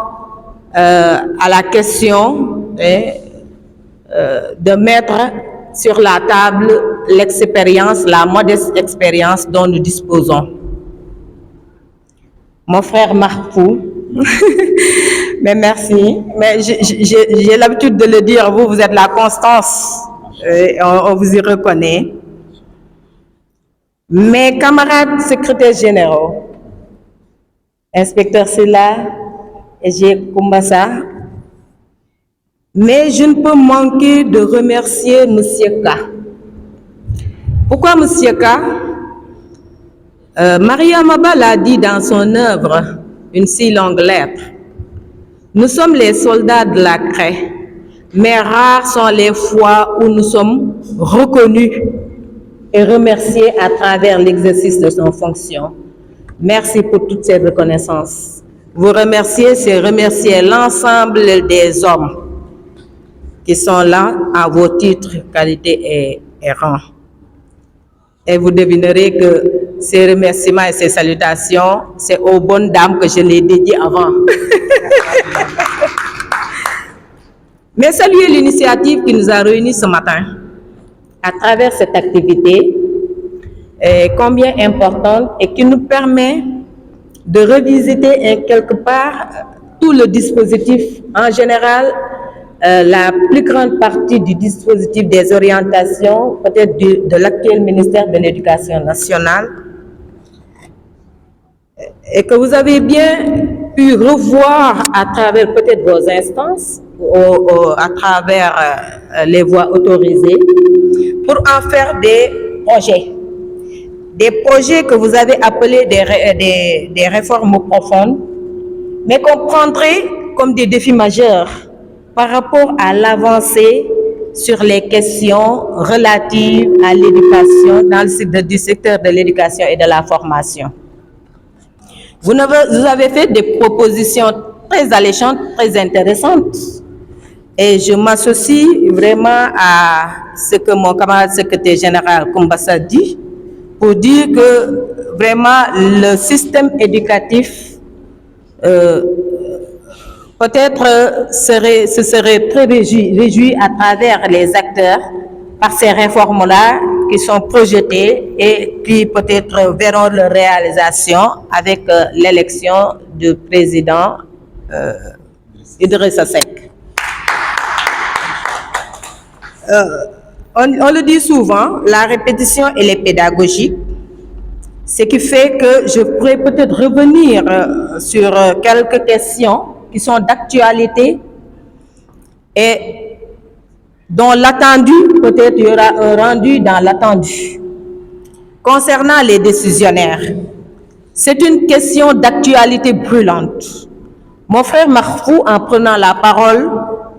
à la question de mettre sur la table l'expérience, la modeste expérience dont nous disposons. Mon frère Marfou, mais merci, mais j'ai l'habitude de le dire, vous êtes la constance, on vous y reconnaît. Mes camarades secrétaires généraux, inspecteur Silla et G. Kumbassa, mais je ne peux manquer de remercier M. K. Pourquoi M. K? Maria Maba l'a dit dans son œuvre, une si longue lettre. Nous sommes les soldats de la craie, mais rares sont les fois où nous sommes reconnus et remerciés à travers l'exercice de nos fonctions. Merci pour toutes ces reconnaissances. Vous remercier, c'est remercier l'ensemble des hommes qui sont là à vos titres, qualités et rangs. Et vous devinerez que ces remerciements et ces salutations, c'est aux bonnes dames que je les dédie avant. Mais saluer l'initiative qui nous a réunis ce matin à travers cette activité, combien importante et qui nous permet de revisiter quelque part tout le dispositif en général, la plus grande partie du dispositif des orientations, peut-être de l'actuel ministère de l'Éducation nationale, et que vous avez bien pu revoir à travers peut-être vos instances, à travers les voies autorisées, pour en faire des projets que vous avez appelés des réformes profondes, mais qu'on prendrait comme des défis majeurs par rapport à l'avancée sur les questions relatives à l'éducation dans du secteur de l'éducation et de la formation. Vous avez fait des propositions très alléchantes, très intéressantes, et je m'associe vraiment à ce que mon camarade secrétaire général Kumbassa dit, pour dire que vraiment le système éducatif peut-être se serait très réjoui à travers les acteurs par ces réformes-là qui sont projetées et qui peut-être verront leur réalisation avec l'élection du président Idrissa Seck. On le dit souvent, la répétition elle est pédagogique, ce qui fait que je pourrais peut-être revenir sur quelques questions qui sont d'actualité et dont l'attendu, peut-être il y aura un rendu dans l'attendu. Concernant les décisionnaires, c'est une question d'actualité brûlante. Mon frère Marfou, en prenant la parole,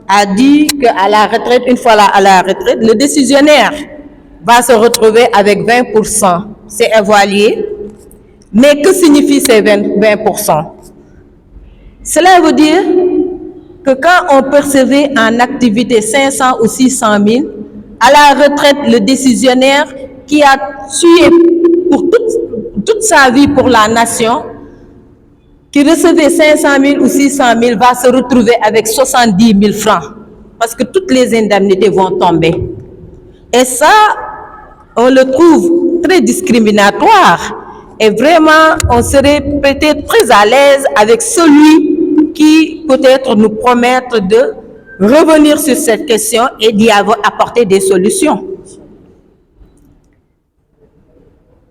a dit qu'à la retraite, une fois à la retraite, le décisionnaire va se retrouver avec 20%. C'est évalué. Mais que signifient ces 20%? Cela veut dire que quand on percevait en activité 500 ou 600 000, à la retraite, le décisionnaire qui a tué pour toute sa vie pour la nation, qui recevait 500 000 ou 600 000, va se retrouver avec 70 000 francs, parce que toutes les indemnités vont tomber. Et ça, on le trouve très discriminatoire, et vraiment, on serait peut-être très à l'aise avec celui qui peut-être nous promettre de revenir sur cette question et d'y apporter des solutions.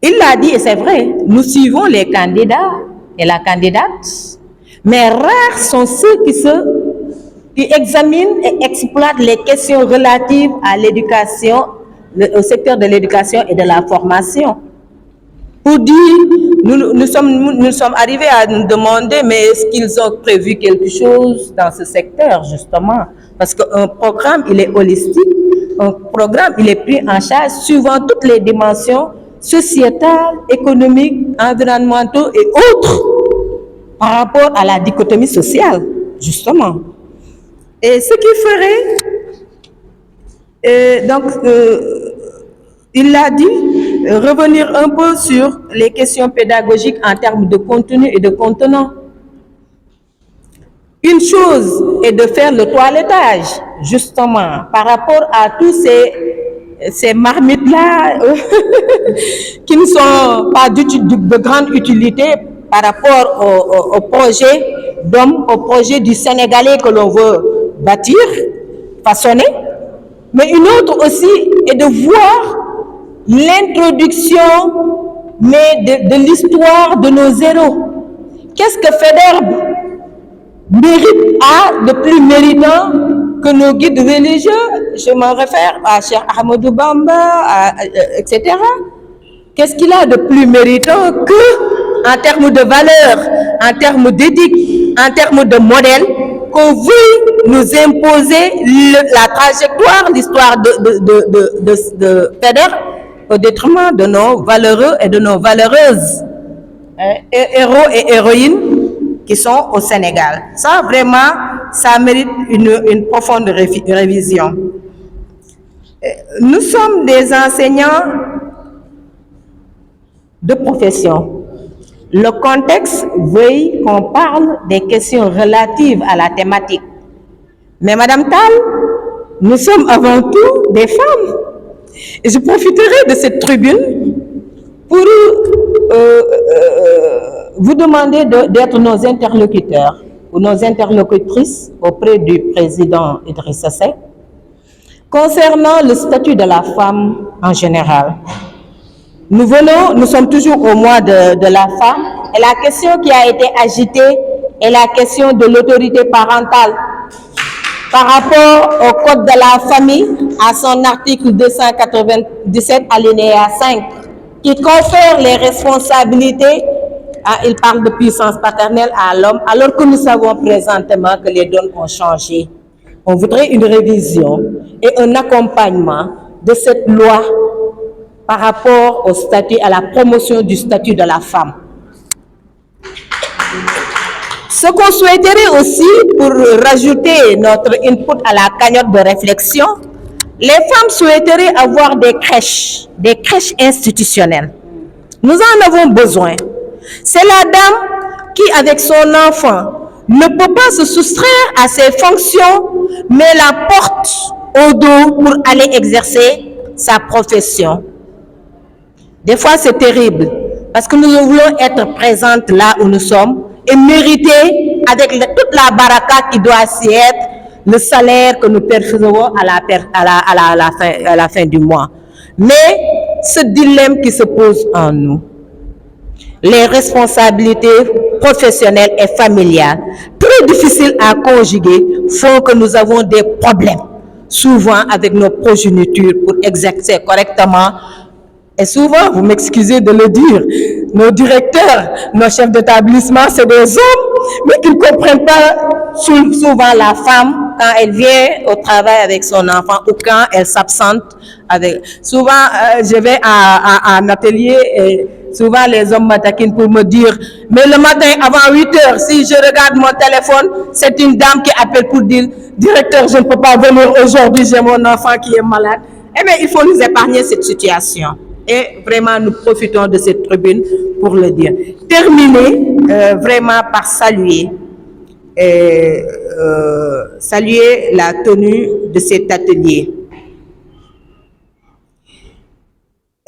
Il l'a dit, et c'est vrai, nous suivons les candidats et la candidate, mais rares sont ceux qui examinent et exploitent les questions relatives à l'éducation, au secteur de l'éducation et de la formation. Pour dire, nous sommes arrivés à nous demander, mais est-ce qu'ils ont prévu quelque chose dans ce secteur, justement? Parce qu'un programme, il est holistique, un programme, il est pris en charge suivant toutes les dimensions sociétales, économiques, environnementaux et autres, par rapport à la dichotomie sociale, justement. Et ce qui ferait, il l'a dit, revenir un peu sur les questions pédagogiques en termes de contenu et de contenant. Une chose est de faire le toilettage, justement, par rapport à tous ces ces marmites-là qui ne sont pas de grande utilité par rapport au projet d'homme, au projet du Sénégalais que l'on veut bâtir, façonner. Mais une autre aussi est de voir l'introduction de l'histoire de nos héros. Qu'est-ce que Faidherbe a de plus méritant que nos guides religieux? Je m'en réfère à Cheikh Ahmadou Bamba, etc. Qu'est-ce qu'il a de plus méritant que, en termes de valeurs, en termes d'éthique, en termes de modèle, qu'on veuille nous imposer la trajectoire, l'histoire de Faidherbe au détriment de nos valeureux et de nos valeureuses héros et héroïnes qui sont au Sénégal. Ça, vraiment, ça mérite une profonde révision. Nous sommes des enseignants de profession. Le contexte veut qu'on parle des questions relatives à la thématique. Mais Madame Tal, nous sommes avant tout des femmes. Et je profiterai de cette tribune pour vous demander d'être nos interlocuteurs ou nos interlocutrices auprès du président Idrissa Seck concernant le statut de la femme en général. Nous sommes toujours au mois de la femme et la question qui a été agitée est la question de l'autorité parentale par rapport au Code de la famille à son article 297 alinéa 5 qui confère les responsabilités, il parle de puissance paternelle à l'homme, alors que nous savons présentement que les donnes ont changé. On voudrait une révision et un accompagnement de cette loi par rapport au statut, à la promotion du statut de la femme. Ce qu'on souhaiterait aussi, pour rajouter notre input à la cagnotte de réflexion, les femmes souhaiteraient avoir des crèches institutionnelles. Nous en avons besoin. C'est la dame qui, avec son enfant, ne peut pas se soustraire à ses fonctions, mais la porte au dos pour aller exercer sa profession. Des fois, c'est terrible, parce que nous voulons être présentes là où nous sommes et mériter, avec toute la baraka qui doit s'y être, le salaire que nous percevons à la fin du mois. Mais ce dilemme qui se pose en nous, les responsabilités professionnelles et familiales, très difficiles à conjuguer, font que nous avons des problèmes, souvent avec nos progénitures pour exercer correctement. Et souvent, vous m'excusez de le dire, nos directeurs, nos chefs d'établissement, c'est des hommes, mais qui ne comprennent pas souvent la femme quand elle vient au travail avec son enfant ou quand elle s'absente avec. Souvent, je vais à un atelier et souvent les hommes m'attaquent pour me dire, mais le matin avant 8 heures, si je regarde mon téléphone, c'est une dame qui appelle pour dire, directeur, je ne peux pas venir aujourd'hui, j'ai mon enfant qui est malade. Eh bien, il faut nous épargner cette situation. Et vraiment, nous profitons de cette tribune pour le dire. Terminer vraiment par saluer la tenue de cet atelier.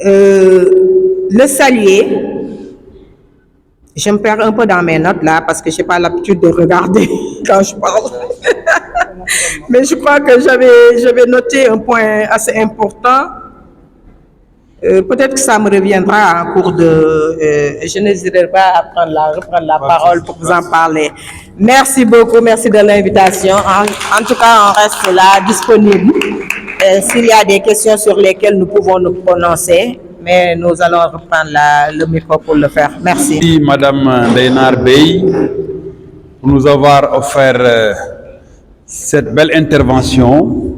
Le saluer, je me perds un peu dans mes notes là parce que je n'ai pas l'habitude de regarder quand je parle. Mais je crois que j'avais noté un point assez important. Peut-être que ça me reviendra en cours de... je n'hésiterai pas à reprendre la parole pour vous en parler. Merci beaucoup, merci de l'invitation. En tout cas, on reste là, disponible. S'il y a des questions sur lesquelles nous pouvons nous prononcer, mais nous allons reprendre le micro pour le faire. Merci. Merci Madame Ndeynar Bey pour nous avoir offert cette belle intervention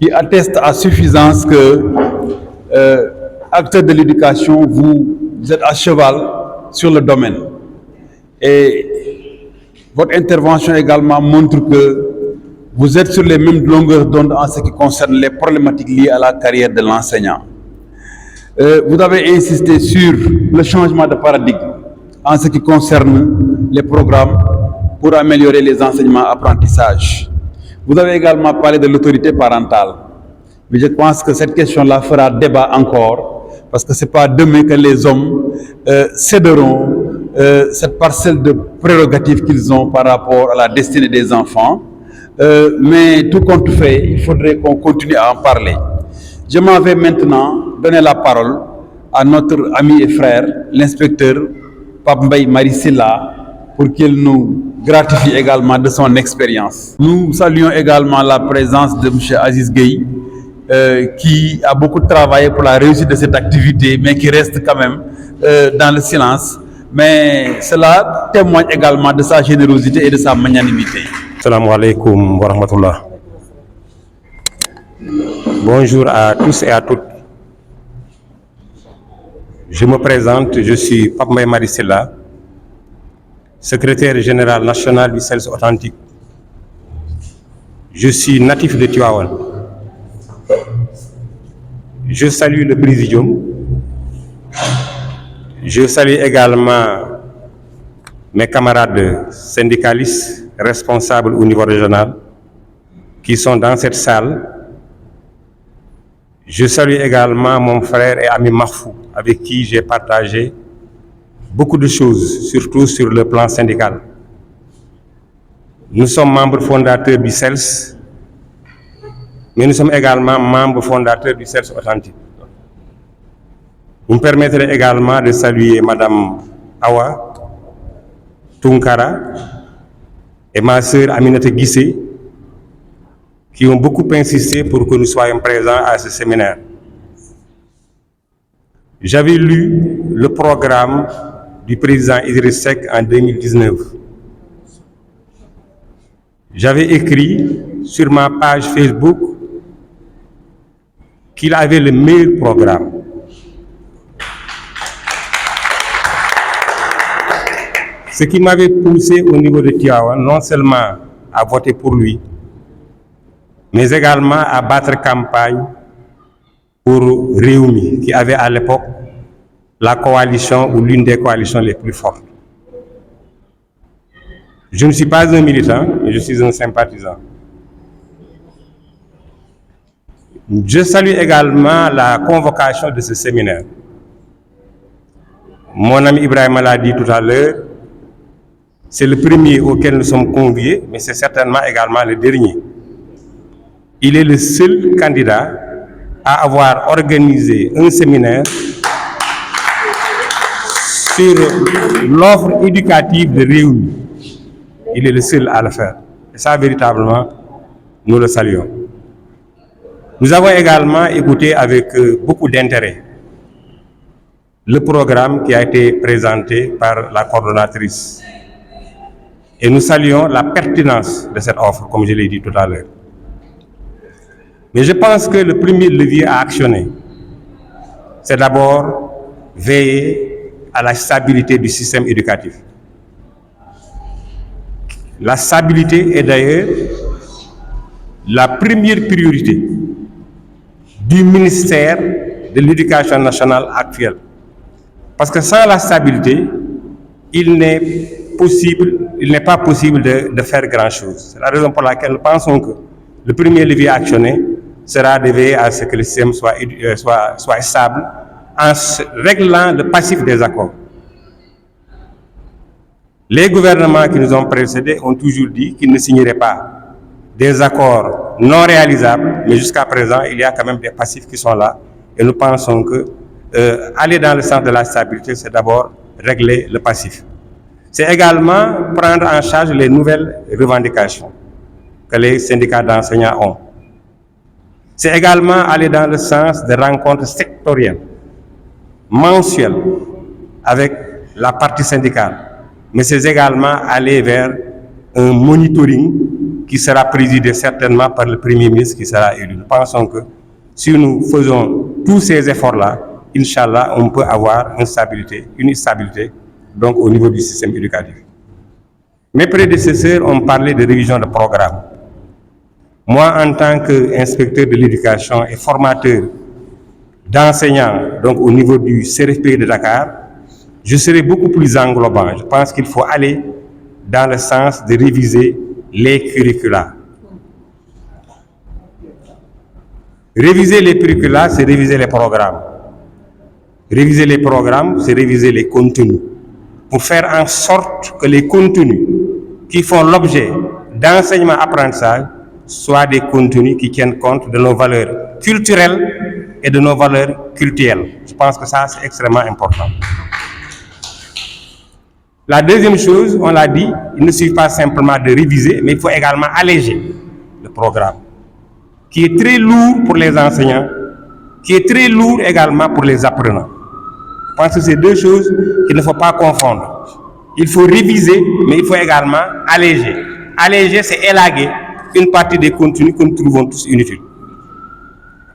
qui atteste à suffisance que acteurs de l'éducation, vous êtes à cheval sur le domaine. Et votre intervention également montre que vous êtes sur les mêmes longueurs d'onde en ce qui concerne les problématiques liées à la carrière de l'enseignant. Vous avez insisté sur le changement de paradigme en ce qui concerne les programmes pour améliorer les enseignements apprentissages. Vous avez également parlé de l'autorité parentale. Mais je pense que cette question-là fera débat encore, parce que ce n'est pas demain que les hommes céderont cette parcelle de prérogatives qu'ils ont par rapport à la destinée des enfants. Mais tout compte fait, il faudrait qu'on continue à en parler. Je m'en vais maintenant donner la parole à notre ami et frère, l'inspecteur Pape Mbaye Maricilla, pour qu'il nous gratifie également de son expérience. Nous saluons également la présence de M. Aziz Gueye, qui a beaucoup travaillé pour la réussite de cette activité, mais qui reste quand même dans le silence. Mais cela témoigne également de sa générosité et de sa magnanimité. Assalamu alaikum wa rahmatullah. Bonjour à tous et à toutes. Je me présente, je suis Pape Mbaye Maricilla, secrétaire général national du CELS authentique. Je suis natif de Tivaouane. Je salue le présidium. Je salue également mes camarades syndicalistes responsables au niveau régional qui sont dans cette salle. Je salue également mon frère et ami Mahfou, avec qui j'ai partagé beaucoup de choses, surtout sur le plan syndical. Nous sommes membres fondateurs du CELS, mais nous sommes également membres fondateurs du CELS authentique. Vous me permettrez également de saluer Madame Awa Tunkara et ma sœur Aminata Guissé, qui ont beaucoup insisté pour que nous soyons présents à ce séminaire. J'avais lu le programme du président Idriss Seck en 2019. J'avais écrit sur ma page Facebook qu'il avait le meilleur programme. Ce qui m'avait poussé au niveau de Tivaouane, non seulement à voter pour lui, mais également à battre campagne pour Réumi, qui avait à l'époque la coalition ou l'une des coalitions les plus fortes. Je ne suis pas un militant, mais je suis un sympathisant. Je salue également la convocation de ce séminaire. Mon ami Ibrahim l'a dit tout à l'heure, c'est le premier auquel nous sommes conviés, mais c'est certainement également le dernier. Il est le seul candidat à avoir organisé un séminaire sur l'offre éducative de Réumi. Il est le seul à le faire. Et ça, véritablement, nous le saluons. Nous avons également écouté avec beaucoup d'intérêt le programme qui a été présenté par la coordonnatrice. Et nous saluons la pertinence de cette offre, comme je l'ai dit tout à l'heure. Mais je pense que le premier levier à actionner, c'est d'abord veiller à la stabilité du système éducatif. La stabilité est d'ailleurs la première priorité du ministère de l'Éducation nationale actuel. Parce que sans la stabilité, il n'est pas possible de faire grand-chose. C'est la raison pour laquelle nous pensons que le premier levier à actionner sera de veiller à ce que le système soit stable en réglant le passif des accords. Les gouvernements qui nous ont précédés ont toujours dit qu'ils ne signeraient pas des accords non réalisables, mais jusqu'à présent, il y a quand même des passifs qui sont là. Et nous pensons que aller dans le sens de la stabilité, c'est d'abord régler le passif. C'est également prendre en charge les nouvelles revendications que les syndicats d'enseignants ont. C'est également aller dans le sens de rencontres sectorielles, mensuelles, avec la partie syndicale. Mais c'est également aller vers un monitoring qui sera présidé certainement par le Premier ministre qui sera élu. Nous pensons que si nous faisons tous ces efforts-là, Inch'Allah, on peut avoir une stabilité donc au niveau du système éducatif. Mes prédécesseurs ont parlé de révision de programme. Moi, en tant qu'inspecteur de l'éducation et formateur d'enseignants donc au niveau du CRFPE de Dakar, je serai beaucoup plus englobant. Je pense qu'il faut aller dans le sens de réviser les curricula. Réviser les curricula, c'est réviser les programmes. Réviser les programmes, c'est réviser les contenus. Pour faire en sorte que les contenus qui font l'objet d'enseignement-apprentissage soient des contenus qui tiennent compte de nos valeurs culturelles et de nos valeurs culturelles. Je pense que ça, c'est extrêmement important. La deuxième chose, on l'a dit, il ne suffit pas simplement de réviser, mais il faut également alléger le programme, qui est très lourd pour les enseignants, qui est très lourd également pour les apprenants. Je pense que c'est deux choses qu'il ne faut pas confondre. Il faut réviser, mais il faut également alléger. Alléger, c'est élaguer une partie des contenus que nous trouvons tous inutiles.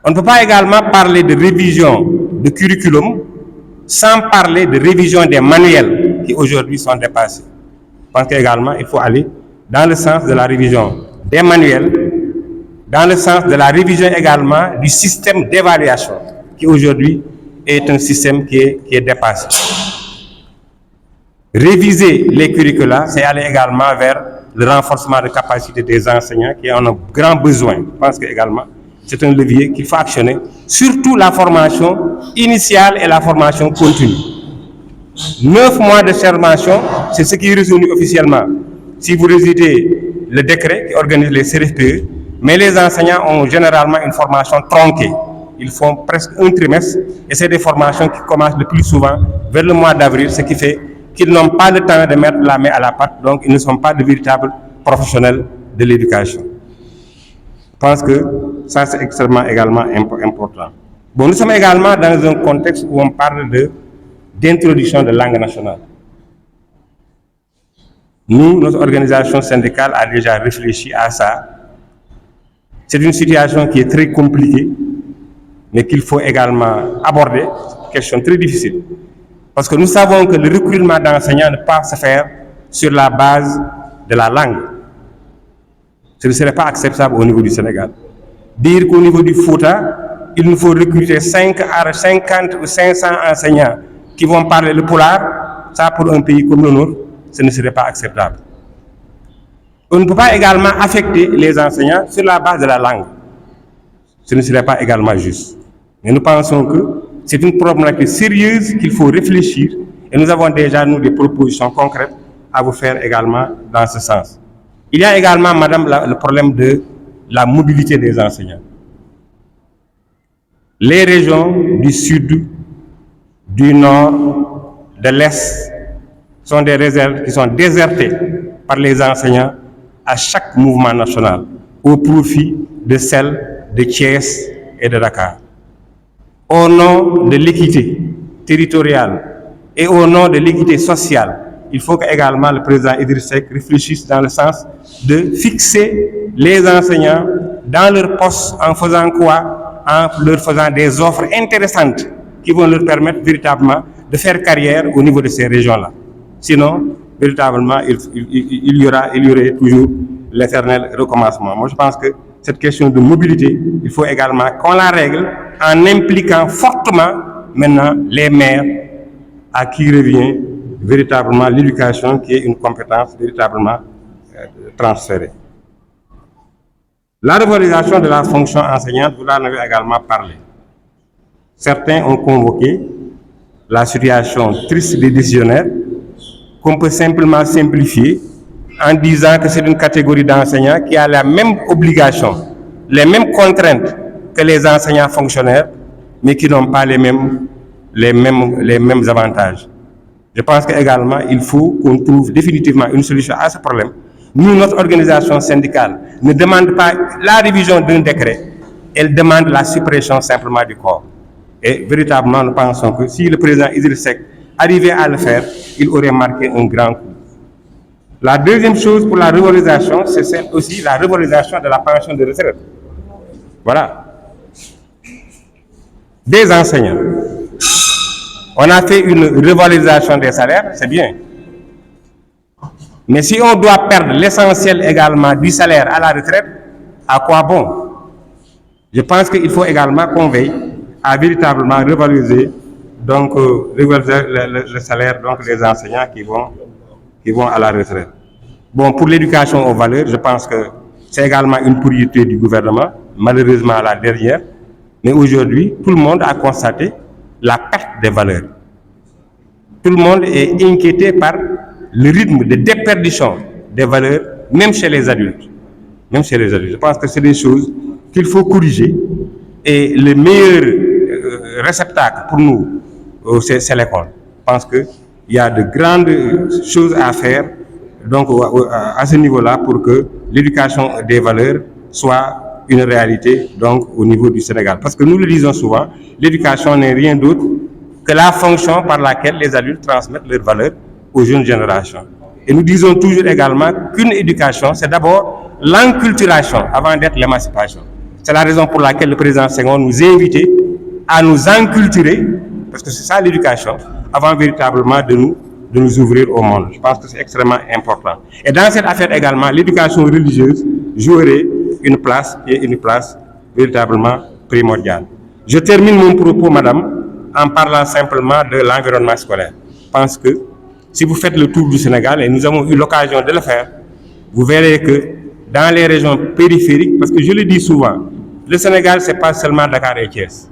On ne peut pas également parler de révision de curriculum sans parler de révision des manuels qui aujourd'hui sont dépassés. Je pense qu'également, il faut aller dans le sens de la révision des manuels, dans le sens de la révision également du système d'évaluation qui aujourd'hui est un système qui est dépassé. Réviser les curricula, c'est aller également vers le renforcement de capacité des enseignants qui en ont grand besoin. Je pense que également c'est un levier qu'il faut actionner, surtout la formation initiale et la formation continue. 9 mois de formation, c'est ce qui est retenu officiellement. Si vous revisitez le décret qui organise les CRFPE, mais les enseignants ont généralement une formation tronquée. Ils font presque un trimestre et c'est des formations qui commencent le plus souvent vers le mois d'avril, ce qui fait qu'ils n'ont pas le temps de mettre la main à la pâte, donc ils ne sont pas de véritables professionnels de l'éducation. Je pense que ça, c'est extrêmement également important. Bon, nous sommes également dans un contexte où on parle d'introduction de langue nationale. Nous, notre organisation syndicale a déjà réfléchi à ça. C'est une situation qui est très compliquée, mais qu'il faut également aborder. C'est une question très difficile. Parce que nous savons que le recrutement d'enseignants ne peut pas se faire sur la base de la langue. Ce ne serait pas acceptable au niveau du Sénégal. Dire qu'au niveau du Fouta, il nous faut recruter 50 ou 500 enseignants qui vont parler le pulaar, ça pour un pays comme le nôtre, ce ne serait pas acceptable. On ne peut pas également affecter les enseignants sur la base de la langue. Ce ne serait pas également juste. Mais nous pensons que c'est une problématique sérieuse qu'il faut réfléchir et nous avons déjà, nous, des propositions concrètes à vous faire également dans ce sens. Il y a également, madame, le problème de la mobilité des enseignants. Les régions du sud, du nord, de l'est sont des réserves qui sont désertées par les enseignants à chaque mouvement national au profit de celles de Thiès et de Dakar. Au nom de l'équité territoriale et au nom de l'équité sociale, il faut que également le président Idriss Seck réfléchisse dans le sens de fixer les enseignants dans leur poste en faisant quoi? En leur faisant des offres intéressantes qui vont leur permettre véritablement de faire carrière au niveau de ces régions-là. Sinon, véritablement, il y aurait toujours l'éternel recommencement. Moi, je pense que cette question de mobilité, il faut également qu'on la règle en impliquant fortement maintenant les maires à qui revient véritablement l'éducation qui est une compétence véritablement transférée. La revalorisation de la fonction enseignante, vous en avez également parlé. Certains ont convoqué la situation triste des décisionnaires qu'on peut simplement simplifier en disant que c'est une catégorie d'enseignants qui a la même obligation, les mêmes contraintes que les enseignants fonctionnaires, mais qui n'ont pas les mêmes avantages. Je pense qu'également, il faut qu'on trouve définitivement une solution à ce problème. Nous, notre organisation syndicale ne demande pas la révision d'un décret, elle demande la suppression simplement du corps. Et véritablement, nous pensons que si le président Idriss Seck arrivait à le faire, il aurait marqué un grand coup. La deuxième chose pour la revalorisation, c'est aussi la revalorisation de la pension de retraite. Voilà. Des enseignants. On a fait une revalorisation des salaires, c'est bien. Mais si on doit perdre l'essentiel également du salaire à la retraite, à quoi bon? Je pense qu'il faut également qu'on veille à véritablement revaloriser donc, le salaire donc, des enseignants qui vont à la retraite. Bon, pour l'éducation aux valeurs, je pense que c'est également une priorité du gouvernement, malheureusement la dernière, Mais aujourd'hui, tout le monde a constaté la perte des valeurs. Tout le monde est inquiété par le rythme de déperdition des valeurs, même chez les adultes. Même chez les adultes. Je pense que c'est des choses qu'il faut corriger. Et le meilleur réceptacle pour nous, c'est l'école. Je pense qu'il y a de grandes choses à faire donc, à ce niveau-là pour que l'éducation des valeurs soit une réalité donc, au niveau du Sénégal. Parce que nous le disons souvent, l'éducation n'est rien d'autre que la fonction par laquelle les adultes transmettent leurs valeurs aux jeunes générations. Et nous disons toujours également qu'une éducation, c'est d'abord l'enculturation avant d'être l'émancipation. C'est la raison pour laquelle le président Senghor nous a invités à nous enculturer, parce que c'est ça l'éducation, avant véritablement de nous ouvrir au monde. Je pense que c'est extrêmement important. Et dans cette affaire également, l'éducation religieuse jouerait une place véritablement primordiale. Je termine mon propos, madame, en parlant simplement de l'environnement scolaire. Je pense que si vous faites le tour du Sénégal, et nous avons eu l'occasion de le faire, vous verrez que dans les régions périphériques, parce que je le dis souvent, le Sénégal, ce n'est pas seulement Dakar et Thiès.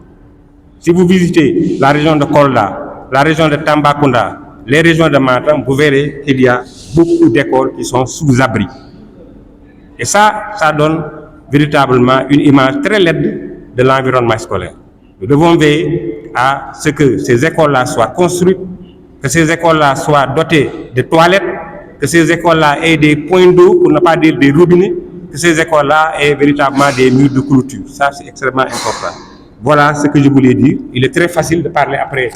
Si vous visitez la région de Kolda, la région de Tambacounda, les régions de Matam, vous verrez qu'il y a beaucoup d'écoles qui sont sous abri. Et ça donne véritablement une image très laide de l'environnement scolaire. Nous devons veiller à ce que ces écoles-là soient construites, que ces écoles-là soient dotées de toilettes, que ces écoles-là aient des points d'eau, pour ne pas dire des robinets, que ces écoles-là aient véritablement des murs de clôture. Ça, c'est extrêmement important. Voilà ce que je voulais dire. Il est très facile de parler après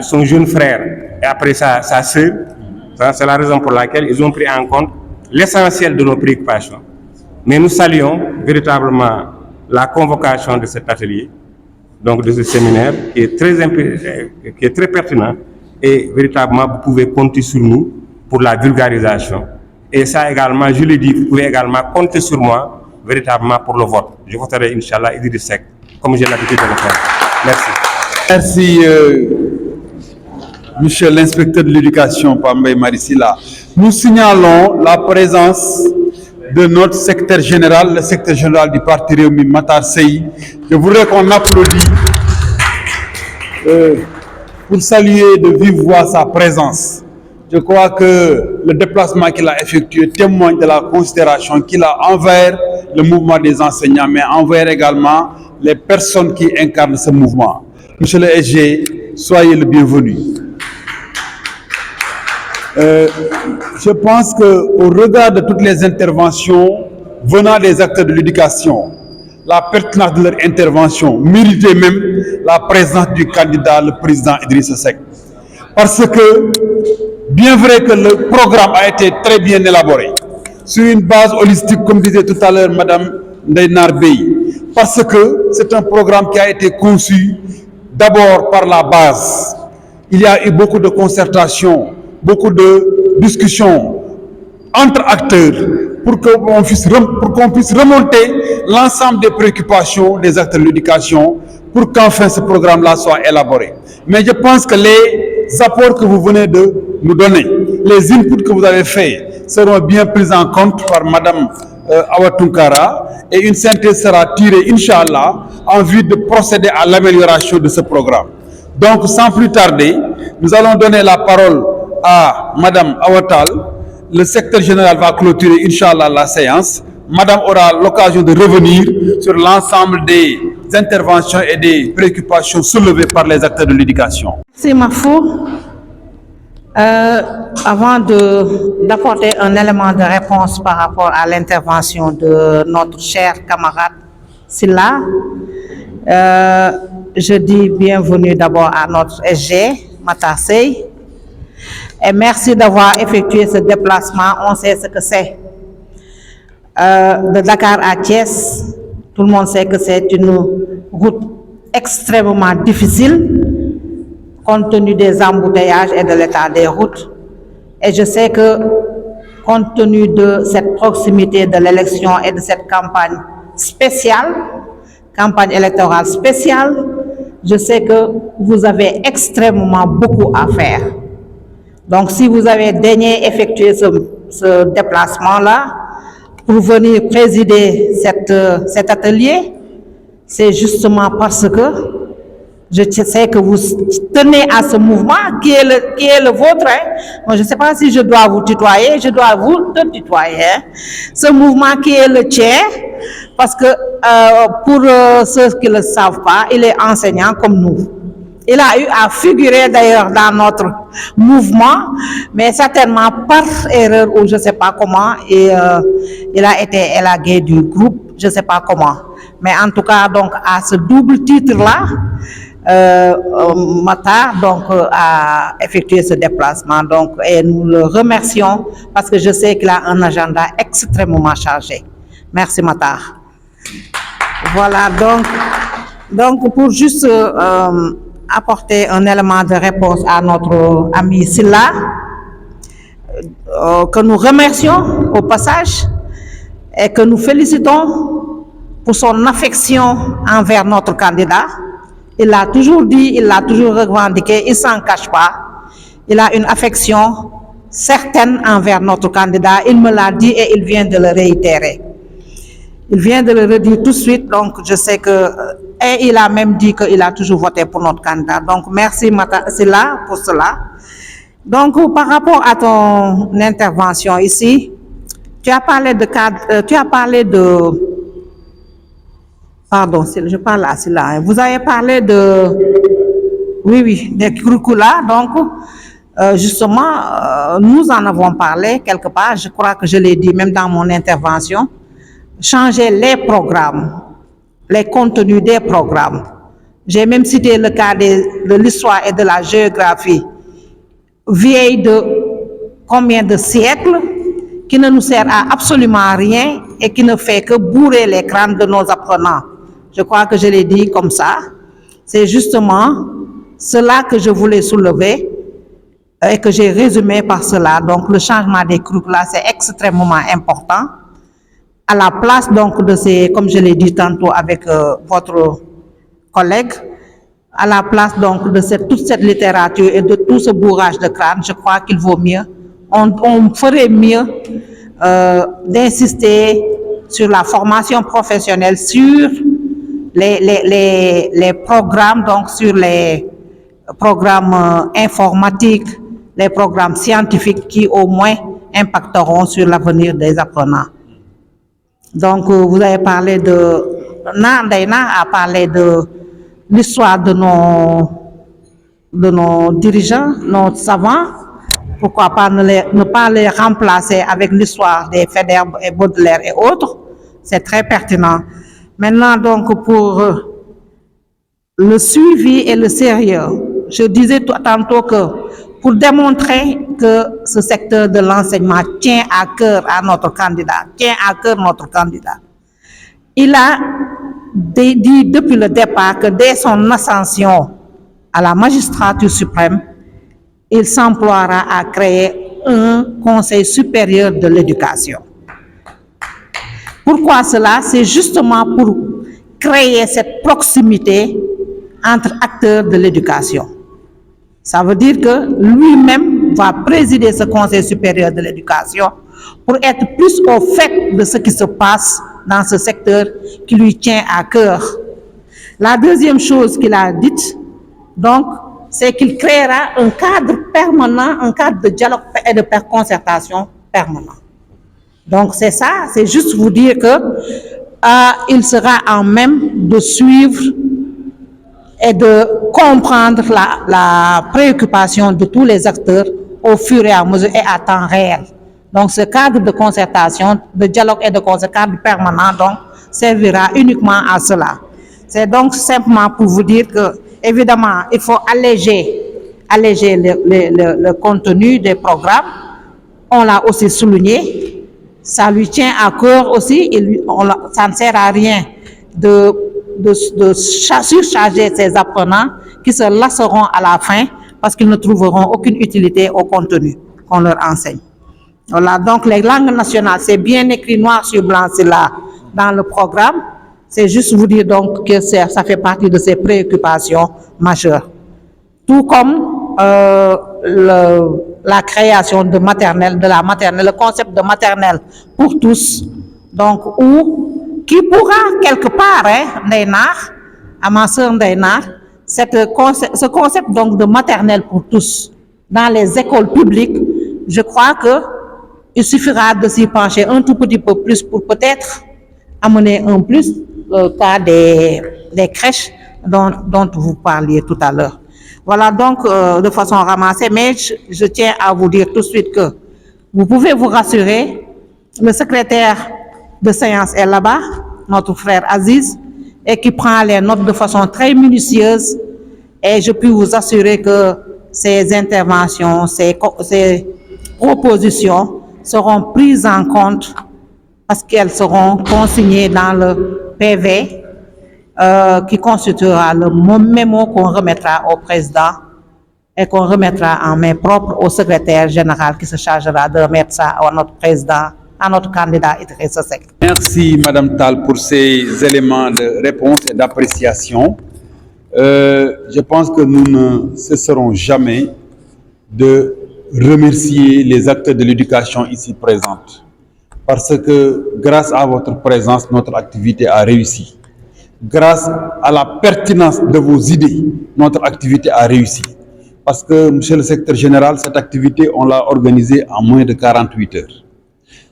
son jeune frère et après sa sœur. C'est la raison pour laquelle ils ont pris en compte l'essentiel de nos préoccupations. Mais nous saluons véritablement la convocation de cet atelier, donc de ce séminaire, qui est très pertinent. Et véritablement, vous pouvez compter sur nous pour la vulgarisation. Et ça également, je l'ai dit, vous pouvez également compter sur moi véritablement pour le vote. Je voterai, Inch'Allah, Idriss Seck, comme j'ai l'habitude de le faire. Merci. Merci, monsieur l'inspecteur de l'éducation, Pambay Marissila. Nous signalons la présence de notre secrétaire général, le secrétaire général du parti Rewmi, Matar Sey. Je voudrais qu'on applaudisse pour saluer de vive voix sa présence. Je crois que le déplacement qu'il a effectué témoigne de la considération qu'il a envers le mouvement des enseignants, mais envers également les personnes qui incarnent ce mouvement. Monsieur le SG, soyez le bienvenu. Je pense qu'au regard de toutes les interventions venant des acteurs de l'éducation, la pertinence de leur intervention méritait même la présence du candidat, le président Idriss Seck. Parce que, bien vrai que le programme a été très bien élaboré, sur une base holistique, comme disait tout à l'heure Madame Ndeynar Bey, parce que c'est un programme qui a été conçu d'abord par la base. Il y a eu beaucoup de concertation, beaucoup de discussions entre acteurs pour qu'on puisse remonter l'ensemble des préoccupations des acteurs de l'éducation pour qu'enfin ce programme-là soit élaboré. Mais je pense que les apports que vous venez de nous donner, les inputs que vous avez faits seront bien pris en compte par Madame Awa Tounkara et une synthèse sera tirée, Inch'Allah, en vue de procéder à l'amélioration de ce programme. Donc, sans plus tarder, nous allons donner la parole à Madame Awatal. Le secrétaire général va clôturer, Inch'Allah, la séance. Madame aura l'occasion de revenir sur l'ensemble des interventions et des préoccupations soulevées par les acteurs de l'éducation. C'est Mafou. Avant d'apporter un élément de réponse par rapport à l'intervention de notre cher camarade Silla, je dis bienvenue d'abord à notre SG, Matar Sey, et merci d'avoir effectué ce déplacement. On sait ce que c'est. De Dakar à Thiès, tout le monde sait que c'est une route extrêmement difficile compte tenu des embouteillages et de l'état des routes. Et je sais que compte tenu de cette proximité de l'élection et de cette campagne spéciale, campagne électorale spéciale, je sais que vous avez extrêmement beaucoup à faire. Donc si vous avez daigné effectuer ce déplacement-là pour venir présider cet atelier, c'est justement parce que je sais que vous tenez à ce mouvement qui est le vôtre. Hein. Moi, je ne sais pas si je dois vous tutoyer, je dois vous te tutoyer. Hein. Ce mouvement qui est le tien, parce que pour ceux qui ne le savent pas, il est enseignant comme nous. Il a eu à figurer d'ailleurs dans notre mouvement, mais certainement par erreur ou je ne sais pas comment, et il a été élagué du groupe, je ne sais pas comment. Mais en tout cas, donc, à ce double titre-là, Matar donc a effectué ce déplacement donc et nous le remercions parce que je sais qu'il a un agenda extrêmement chargé. Merci Matar. Voilà donc pour juste apporter un élément de réponse à notre ami Silla que nous remercions au passage et que nous félicitons pour son affection envers notre candidat. Il l'a toujours dit, il l'a toujours revendiqué, il ne s'en cache pas. Il a une affection certaine envers notre candidat. Il me l'a dit et il vient de le réitérer. Il vient de le redire tout de suite, donc je sais que... Et il a même dit qu'il a toujours voté pour notre candidat. Donc merci Silla pour cela. Donc par rapport à ton intervention ici, tu as parlé de... Pardon, je parle à cela. Vous avez parlé des curricula. Donc, justement, nous en avons parlé quelque part. Je crois que je l'ai dit même dans mon intervention. Changer les programmes, les contenus des programmes. J'ai même cité le cas de l'histoire et de la géographie, vieille de combien de siècles, qui ne nous sert à absolument rien et qui ne fait que bourrer les crânes de nos apprenants. Je crois que je l'ai dit comme ça. C'est justement cela que je voulais soulever et que j'ai résumé par cela. Donc, le changement des curricula, c'est extrêmement important. À la place, donc, de ces, comme je l'ai dit tantôt avec votre collègue, à la place, donc, de toute cette littérature et de tout ce bourrage de crâne, je crois qu'il vaut mieux, on ferait mieux d'insister sur la formation professionnelle, sur les programmes, donc sur les programmes informatiques, les programmes scientifiques qui au moins impacteront sur l'avenir des apprenants. Donc vous avez parlé Ndeyna a parlé de l'histoire de nos dirigeants, nos savants. Pourquoi pas ne pas les remplacer avec l'histoire des Faidherbe et Baudelaire et autres. C'est très pertinent. Maintenant, donc, pour le suivi et le sérieux, je disais tantôt que pour démontrer que ce secteur de l'enseignement tient à cœur à notre candidat, il a dit depuis le départ que dès son ascension à la magistrature suprême, il s'emploiera à créer un conseil supérieur de l'éducation. Pourquoi cela? C'est justement pour créer cette proximité entre acteurs de l'éducation. Ça veut dire que lui-même va présider ce Conseil supérieur de l'éducation pour être plus au fait de ce qui se passe dans ce secteur qui lui tient à cœur. La deuxième chose qu'il a dite, donc, c'est qu'il créera un cadre permanent, un cadre de dialogue et de concertation permanent. Donc c'est ça, c'est juste vous dire que il sera en même de suivre et de comprendre la préoccupation de tous les acteurs au fur et à mesure et à temps réel. Donc ce cadre de concertation, de dialogue et de cadre permanent donc servira uniquement à cela. C'est donc simplement pour vous dire que évidemment il faut alléger le contenu des programmes. On l'a aussi souligné. Ça lui tient à cœur aussi, ça ne sert à rien de surcharger ces apprenants qui se lasseront à la fin parce qu'ils ne trouveront aucune utilité au contenu qu'on leur enseigne. Voilà, donc les langues nationales, c'est bien écrit noir sur blanc, c'est là dans le programme. C'est juste vous dire donc que ça fait partie de ses préoccupations majeures. Tout comme la création de maternelle, le concept de maternelle pour tous, donc qui pourra quelque part, Ndeye Nar, à ma sœur Ndeye Nar, ce concept donc de maternelle pour tous dans les écoles publiques, je crois qu'il suffira de s'y pencher un tout petit peu plus pour peut-être amener un plus cas des crèches dont vous parliez tout à l'heure. Voilà donc de façon ramassée, mais je tiens à vous dire tout de suite que vous pouvez vous rassurer, le secrétaire de séance est là-bas, notre frère Aziz, et qui prend les notes de façon très minutieuse, et je puis vous assurer que ces interventions, ces propositions seront prises en compte parce qu'elles seront consignées dans le PV qui constituera le mémo qu'on remettra au président et qu'on remettra en main propre au secrétaire général qui se chargera de remettre ça à notre président, à notre candidat Idrissa Seck. Merci Madame Tall pour ces éléments de réponse et d'appréciation. Je pense que nous ne cesserons jamais de remercier les acteurs de l'éducation ici présents parce que grâce à votre présence, notre activité a réussi. Grâce à la pertinence de vos idées, notre activité a réussi. Parce que, monsieur le secrétaire général, cette activité, on l'a organisée en moins de 48 heures.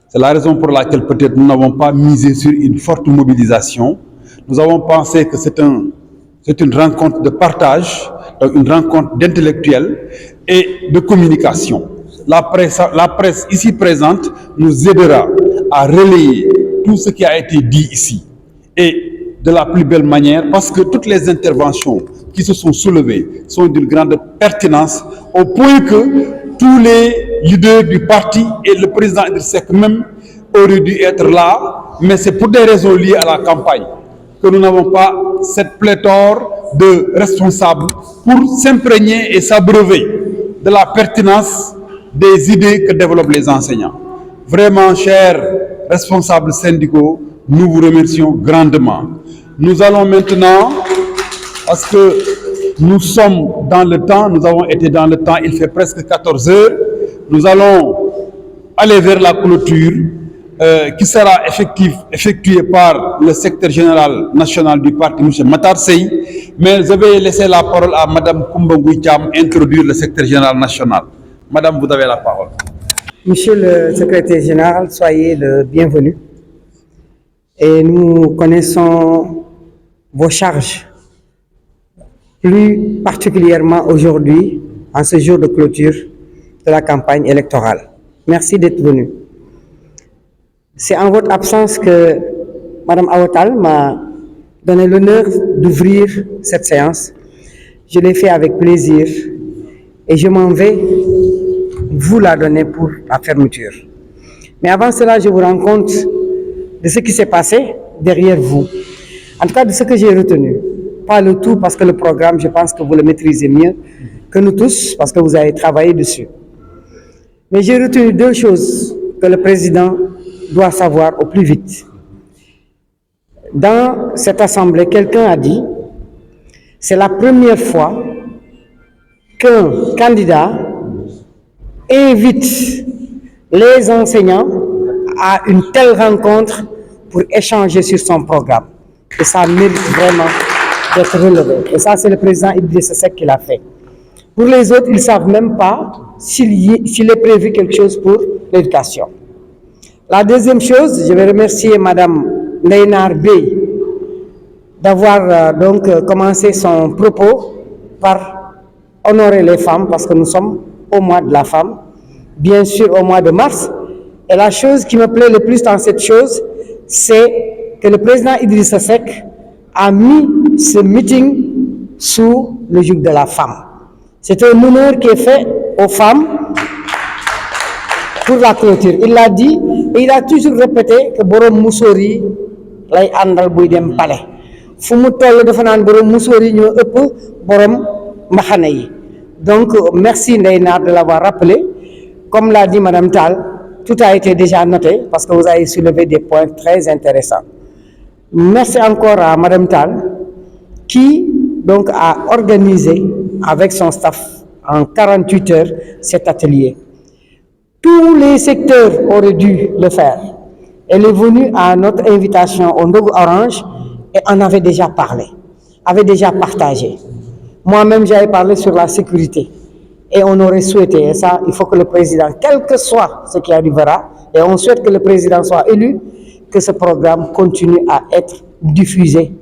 C'est la raison pour laquelle peut-être nous n'avons pas misé sur une forte mobilisation. Nous avons pensé que c'est une rencontre de partage, une rencontre d'intellectuels et de communication. La presse ici présente nous aidera à relayer tout ce qui a été dit ici. Et de la plus belle manière, parce que toutes les interventions qui se sont soulevées sont d'une grande pertinence, au point que tous les leaders du parti et le président Idrissa Seck même auraient dû être là, mais c'est pour des raisons liées à la campagne que nous n'avons pas cette pléthore de responsables pour s'imprégner et s'abreuver de la pertinence des idées que développent les enseignants. Vraiment, chers responsables syndicaux, nous vous remercions grandement. Nous allons maintenant, parce que nous sommes dans le temps, nous avons été dans le temps, il fait presque 14 heures, nous allons aller vers la clôture qui sera effectuée par le secrétaire général national du parti, M. Matar Sey, mais je vais laisser la parole à Mme Koumba Ngouïtiam introduire le secrétaire général national. Madame, vous avez la parole. Monsieur le secrétaire général, soyez le bienvenu. Et nous connaissons vos charges, plus particulièrement aujourd'hui, en ce jour de clôture de la campagne électorale. Merci d'être venu. C'est en votre absence que Mme Awotal m'a donné l'honneur d'ouvrir cette séance. Je l'ai fait avec plaisir et je m'en vais vous la donner pour la fermeture. Mais avant cela, je vous rends compte de ce qui s'est passé derrière vous. En tout cas, de ce que j'ai retenu. Pas le tout, parce que le programme, je pense que vous le maîtrisez mieux que nous tous, parce que vous avez travaillé dessus. Mais j'ai retenu deux choses que le président doit savoir au plus vite. Dans cette assemblée, quelqu'un a dit, c'est la première fois qu'un candidat invite les enseignants à une telle rencontre pour échanger sur son programme. Et ça mérite vraiment d'être relevé. Et ça, c'est le président Idrissa Seck qui l'a fait. Pour les autres, ils ne savent même pas s'il est prévu quelque chose pour l'éducation. La deuxième chose, je vais remercier Mme Ndeye Nar Bey d'avoir commencé son propos par honorer les femmes, parce que nous sommes au mois de la femme, bien sûr au mois de mars. Et la chose qui me plaît le plus dans cette chose, c'est que le président Idrissa Seck a mis ce meeting sous le joug de la femme. C'est un honneur qui est fait aux femmes pour la clôture. Il l'a dit et il a toujours répété que borom musori lay andal buy dem palais. Fu mu toll dafa naan borom musori ñoo ëpp borom mbaxana yi. Donc merci Ndeye Nar de l'avoir rappelé. Comme l'a dit Madame Tall, tout a été déjà noté parce que vous avez soulevé des points très intéressants. Merci encore à Madame Tall qui donc a organisé avec son staff en 48 heures cet atelier. Tous les secteurs auraient dû le faire Elle est venue à notre invitation au Ndogu Orange et on avait déjà parlé, avait déjà partagé. Moi-même, j'avais parlé sur la sécurité. Et on aurait souhaité, et ça, il faut que le président, quel que soit ce qui arrivera, et on souhaite que le président soit élu, que ce programme continue à être diffusé,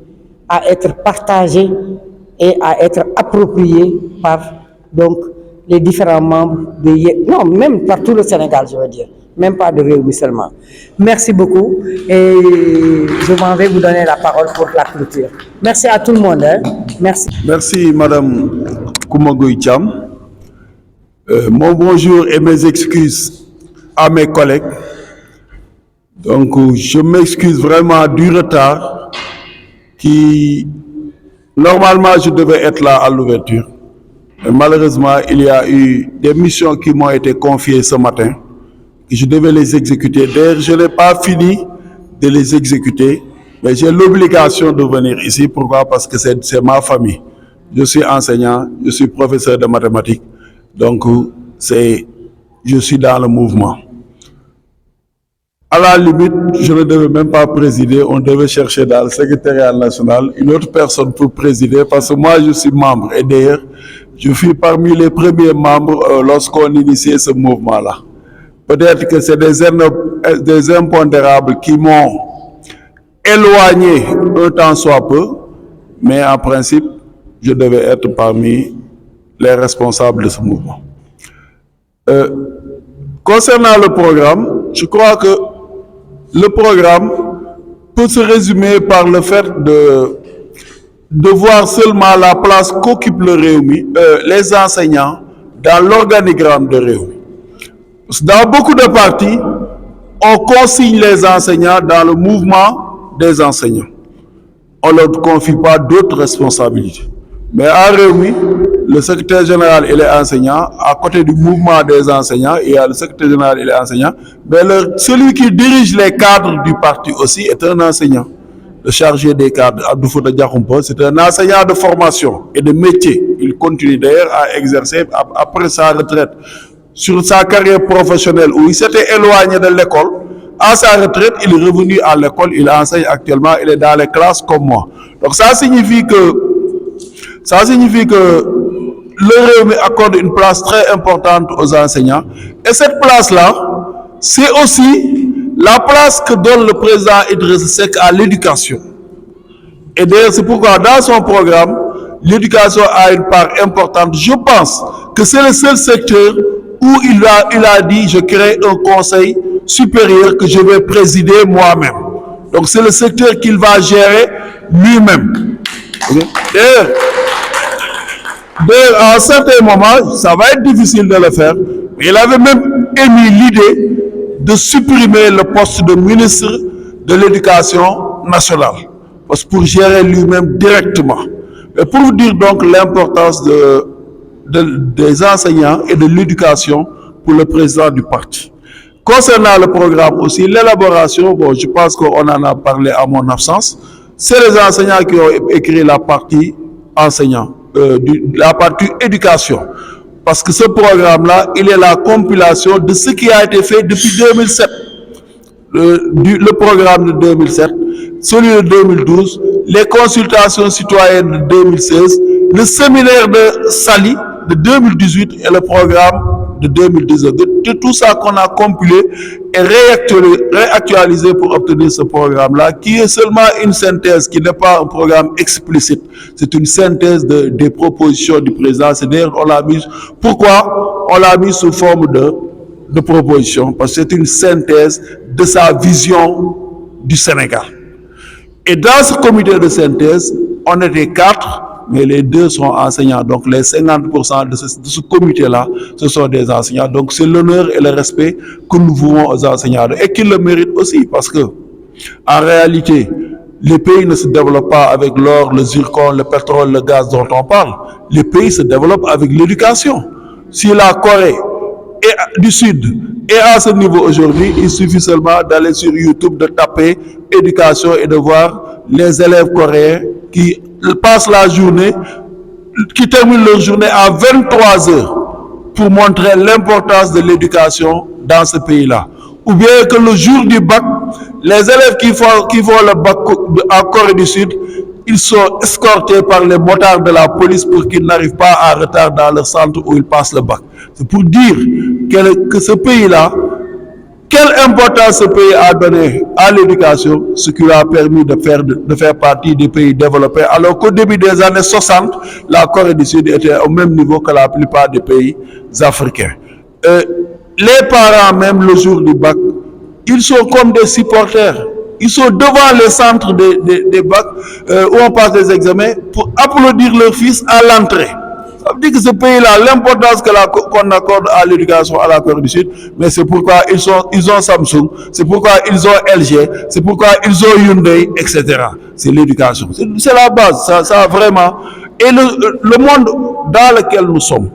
à être partagé et à être approprié par donc, les différents membres non, même par tout le Sénégal, je veux dire, même pas de Rewmi seulement. Merci beaucoup et je m'en vais vous donner la parole pour la clôture. Merci à tout le monde. Hein. Merci. Merci, Madame Koumagoy Thiam. Mon bonjour et mes excuses à mes collègues. Donc, je m'excuse vraiment du retard qui, normalement, je devais être là à l'ouverture. Mais malheureusement, il y a eu des missions qui m'ont été confiées ce matin et je devais les exécuter. D'ailleurs, je n'ai pas fini de les exécuter, mais j'ai l'obligation de venir ici. Pourquoi? Parce que c'est ma famille. Je suis enseignant, je suis professeur de mathématiques. Donc, je suis dans le mouvement. À la limite, je ne devais même pas présider, on devait chercher dans le secrétariat national une autre personne pour présider parce que moi, je suis membre. Et d'ailleurs, je suis parmi les premiers membres lorsqu'on initiait ce mouvement-là. Peut-être que c'est des impondérables qui m'ont éloigné un temps soit peu, mais en principe, je devais être parmi les responsables de ce mouvement. Concernant le programme, je crois que le programme peut se résumer par le fait de voir seulement la place qu'occupent le Rewmi, les enseignants dans l'organigramme de Rewmi. Dans beaucoup de partis, on consigne les enseignants dans le mouvement des enseignants. On ne leur confie pas d'autres responsabilités. Mais à Rewmi, le secrétaire général il est enseignant, à côté du mouvement des enseignants, il y a le secrétaire général il est enseignant, mais celui qui dirige les cadres du parti aussi est un enseignant. Le chargé des cadres, Abdou Fouta Diakhoumpa, c'est un enseignant de formation et de métier. Il continue d'ailleurs à exercer après sa retraite. Sur sa carrière professionnelle où il s'était éloigné de l'école, à sa retraite, il est revenu à l'école, il enseigne actuellement, il est dans les classes comme moi. Donc ça signifie que le Rewmi accorde une place très importante aux enseignants. Et cette place-là, c'est aussi la place que donne le président Idriss Seck à l'éducation. Et d'ailleurs, c'est pourquoi dans son programme, l'éducation a une part importante. Je pense que c'est le seul secteur où il a dit, je crée un conseil supérieur que je vais présider moi-même. Donc c'est le secteur qu'il va gérer lui-même. D'ailleurs, à un certain moment, ça va être difficile de le faire, mais il avait même émis l'idée de supprimer le poste de ministre de l'Éducation nationale, parce que pour gérer lui-même directement. Et pour vous dire donc l'importance des enseignants et de l'éducation pour le président du parti. Concernant le programme aussi, l'élaboration, bon, je pense qu'on en a parlé à mon absence, c'est les enseignants qui ont écrit la partie enseignant, la partie éducation. Parce que ce programme-là, il est la compilation de ce qui a été fait depuis 2007. Le programme de 2007, celui de 2012, les consultations citoyennes de 2016, le séminaire de Sali de 2018 et le programme de 2019. De tout ça qu'on a compilé et réactualisé pour obtenir ce programme-là, qui est seulement une synthèse, qui n'est pas un programme explicite. C'est une synthèse des propositions du président. C'est-à-dire on l'a mis. Pourquoi on l'a mis sous forme de proposition? Parce que c'est une synthèse de sa vision du Sénégal. Et dans ce comité de synthèse, on était 4, mais les 2 sont enseignants. Donc les 50% de ce comité-là, ce sont des enseignants. Donc c'est l'honneur et le respect que nous vouons aux enseignants. Et qu'ils le méritent aussi, parce que en réalité, les pays ne se développent pas avec l'or, le zircon, le pétrole, le gaz dont on parle. Les pays se développent avec l'éducation. Si la Corée du Sud est à ce niveau aujourd'hui, il suffit seulement d'aller sur YouTube, de taper éducation et de voir les élèves coréens qui passent la journée, qui terminent leur journée à 23 heures pour montrer l'importance de l'éducation dans ce pays-là. ou bien que le jour du bac, les élèves qui font le bac en Corée du Sud, ils sont escortés par les motards de la police pour qu'ils n'arrivent pas en retard dans le centre où ils passent le bac. C'est pour dire que ce pays-là, quelle importance ce pays a donné à l'éducation, ce qui lui a permis de faire partie des pays développés, alors qu'au début des années 60, la Corée du Sud était au même niveau que la plupart des pays africains. Les parents, même le jour du bac, ils sont comme des supporters. Ils sont devant les centres des bacs où on passe des examens pour applaudir leur fils à l'entrée. Ça veut dire que ce pays-là, l'importance qu'on accorde à l'éducation à la Corée du Sud, mais c'est pourquoi ils ont Samsung, c'est pourquoi ils ont LG, c'est pourquoi ils ont Hyundai, etc. C'est l'éducation. C'est la base, ça vraiment. Et le monde dans lequel nous sommes,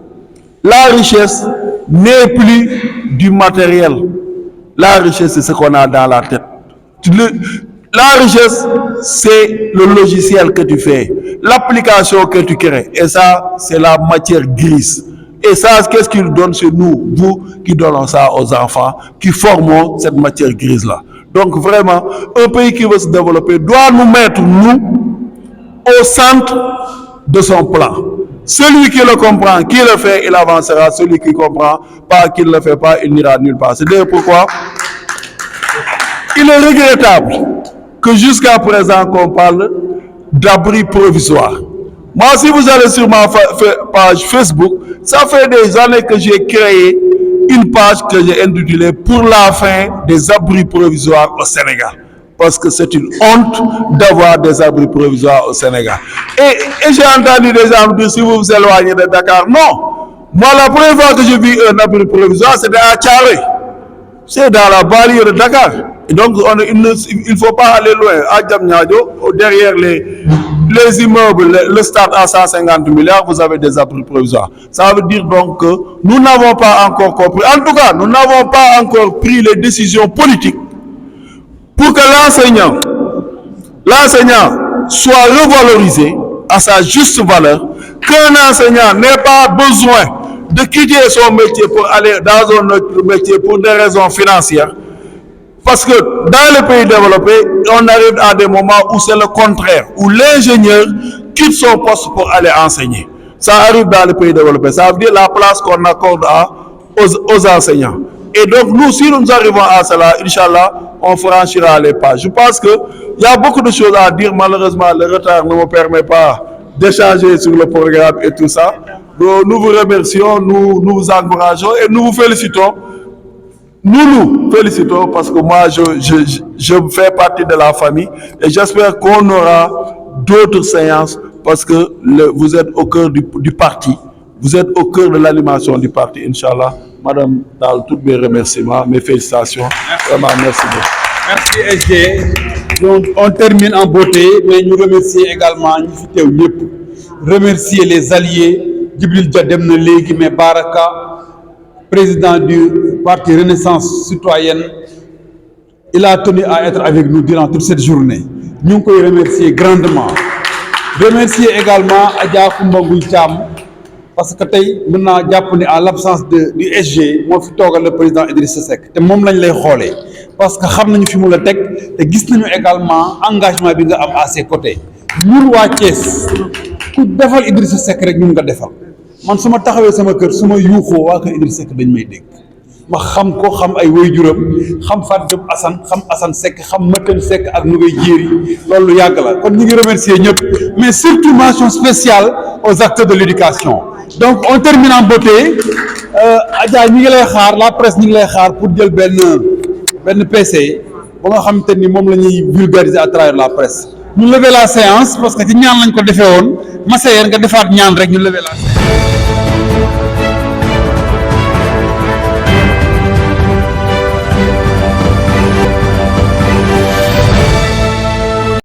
la richesse n'est plus du matériel. La richesse, c'est ce qu'on a dans la tête. La richesse, c'est le logiciel que tu fais, l'application que tu crées. Et ça, c'est la matière grise. Et ça, qu'est-ce qu'il donne chez nous, vous qui donnons ça aux enfants, qui formons cette matière grise-là. Donc vraiment, un pays qui veut se développer doit nous mettre, nous, au centre de son plan. Celui qui le comprend, qui le fait, il avancera. Celui qui ne comprend pas, qui ne le fait pas, il n'ira nulle part. C'est d'ailleurs pourquoi il est regrettable que jusqu'à présent qu'on parle d'abri provisoire. Moi, si vous allez sur ma page Facebook, ça fait des années que j'ai créé une page que j'ai intitulée « Pour la fin des abris provisoires au Sénégal ». Parce que c'est une honte d'avoir des abris provisoires au Sénégal. Et j'ai entendu des gens me dire, si vous vous éloignez de Dakar, non. Moi, la première fois que j'ai vu un abri provisoire, c'était à Thiaroye. C'est dans la banlieue de Dakar. Et donc, il ne faut pas aller loin. À Diamniadio, derrière les immeubles, le stade à 150 milliards, vous avez des abris provisoires. Ça veut dire donc que nous n'avons pas encore compris. En tout cas, nous n'avons pas encore pris les décisions politiques pour que l'enseignant soit revalorisé à sa juste valeur, qu'un enseignant n'ait pas besoin de quitter son métier pour aller dans un autre métier pour des raisons financières. Parce que dans les pays développés, on arrive à des moments où c'est le contraire, où l'ingénieur quitte son poste pour aller enseigner. Ça arrive dans les pays développés. Ça veut dire la place qu'on accorde aux enseignants. Et donc nous, si nous arrivons à cela, Inch'Allah, on franchira les pas. Je pense qu'il y a beaucoup de choses à dire. Malheureusement, le retard ne me permet pas d'échanger sur le programme et tout ça. Donc, nous vous remercions, nous vous encourageons et nous vous félicitons. Nous félicitons parce que moi, je fais partie de la famille et j'espère qu'on aura d'autres séances parce que vous êtes au cœur du parti. Vous êtes au cœur de l'animation du parti, Inch'Allah. Madame Tall, tous mes remerciements, mes félicitations. Vraiment, merci beaucoup. Merci SG. Donc, on termine en beauté, mais nous remercions également remercier les alliés, Djibril Diadem Légui, mais Baraka, président du parti Renaissance citoyenne. Il a tenu à être avec nous durant toute cette journée. Nous pouvons remercier grandement. Remercier également Adja Koumbangoui Thiam, parce que maintenant, à l'absence du SG, moi, je suis le président Idrissa Seck. Et moi, je l'ai parce que nous savons le texte et nous avons également engagement à ses côtés. Nous, Thiès, ku defal Idrissa Seck rek ñu nga defal man suma taxawé sama kër suma yuuxo wa kër Idrissa Seck dañ may dégg ma xam ko xam ay waajuram xam Fat Diop Assane xam Assane Seck xam Maten Seck ak nu ngay jéeri loolu yàgg la kon ñu ngi remercier ñëpp mais surtout mention spéciale aux acteurs de l'éducation. Donc on termine en beauté. Adja ñi ngi lay xaar la presse ñi ngi lay xaar pour jël benn PC ba nga xamante ni moom la ñuy vulgariser à travers la presse. Ñu lever la séance parce que ci ñaan lañ ko defee woon Massayer nga defaat ñaan rek ñu lever la séance.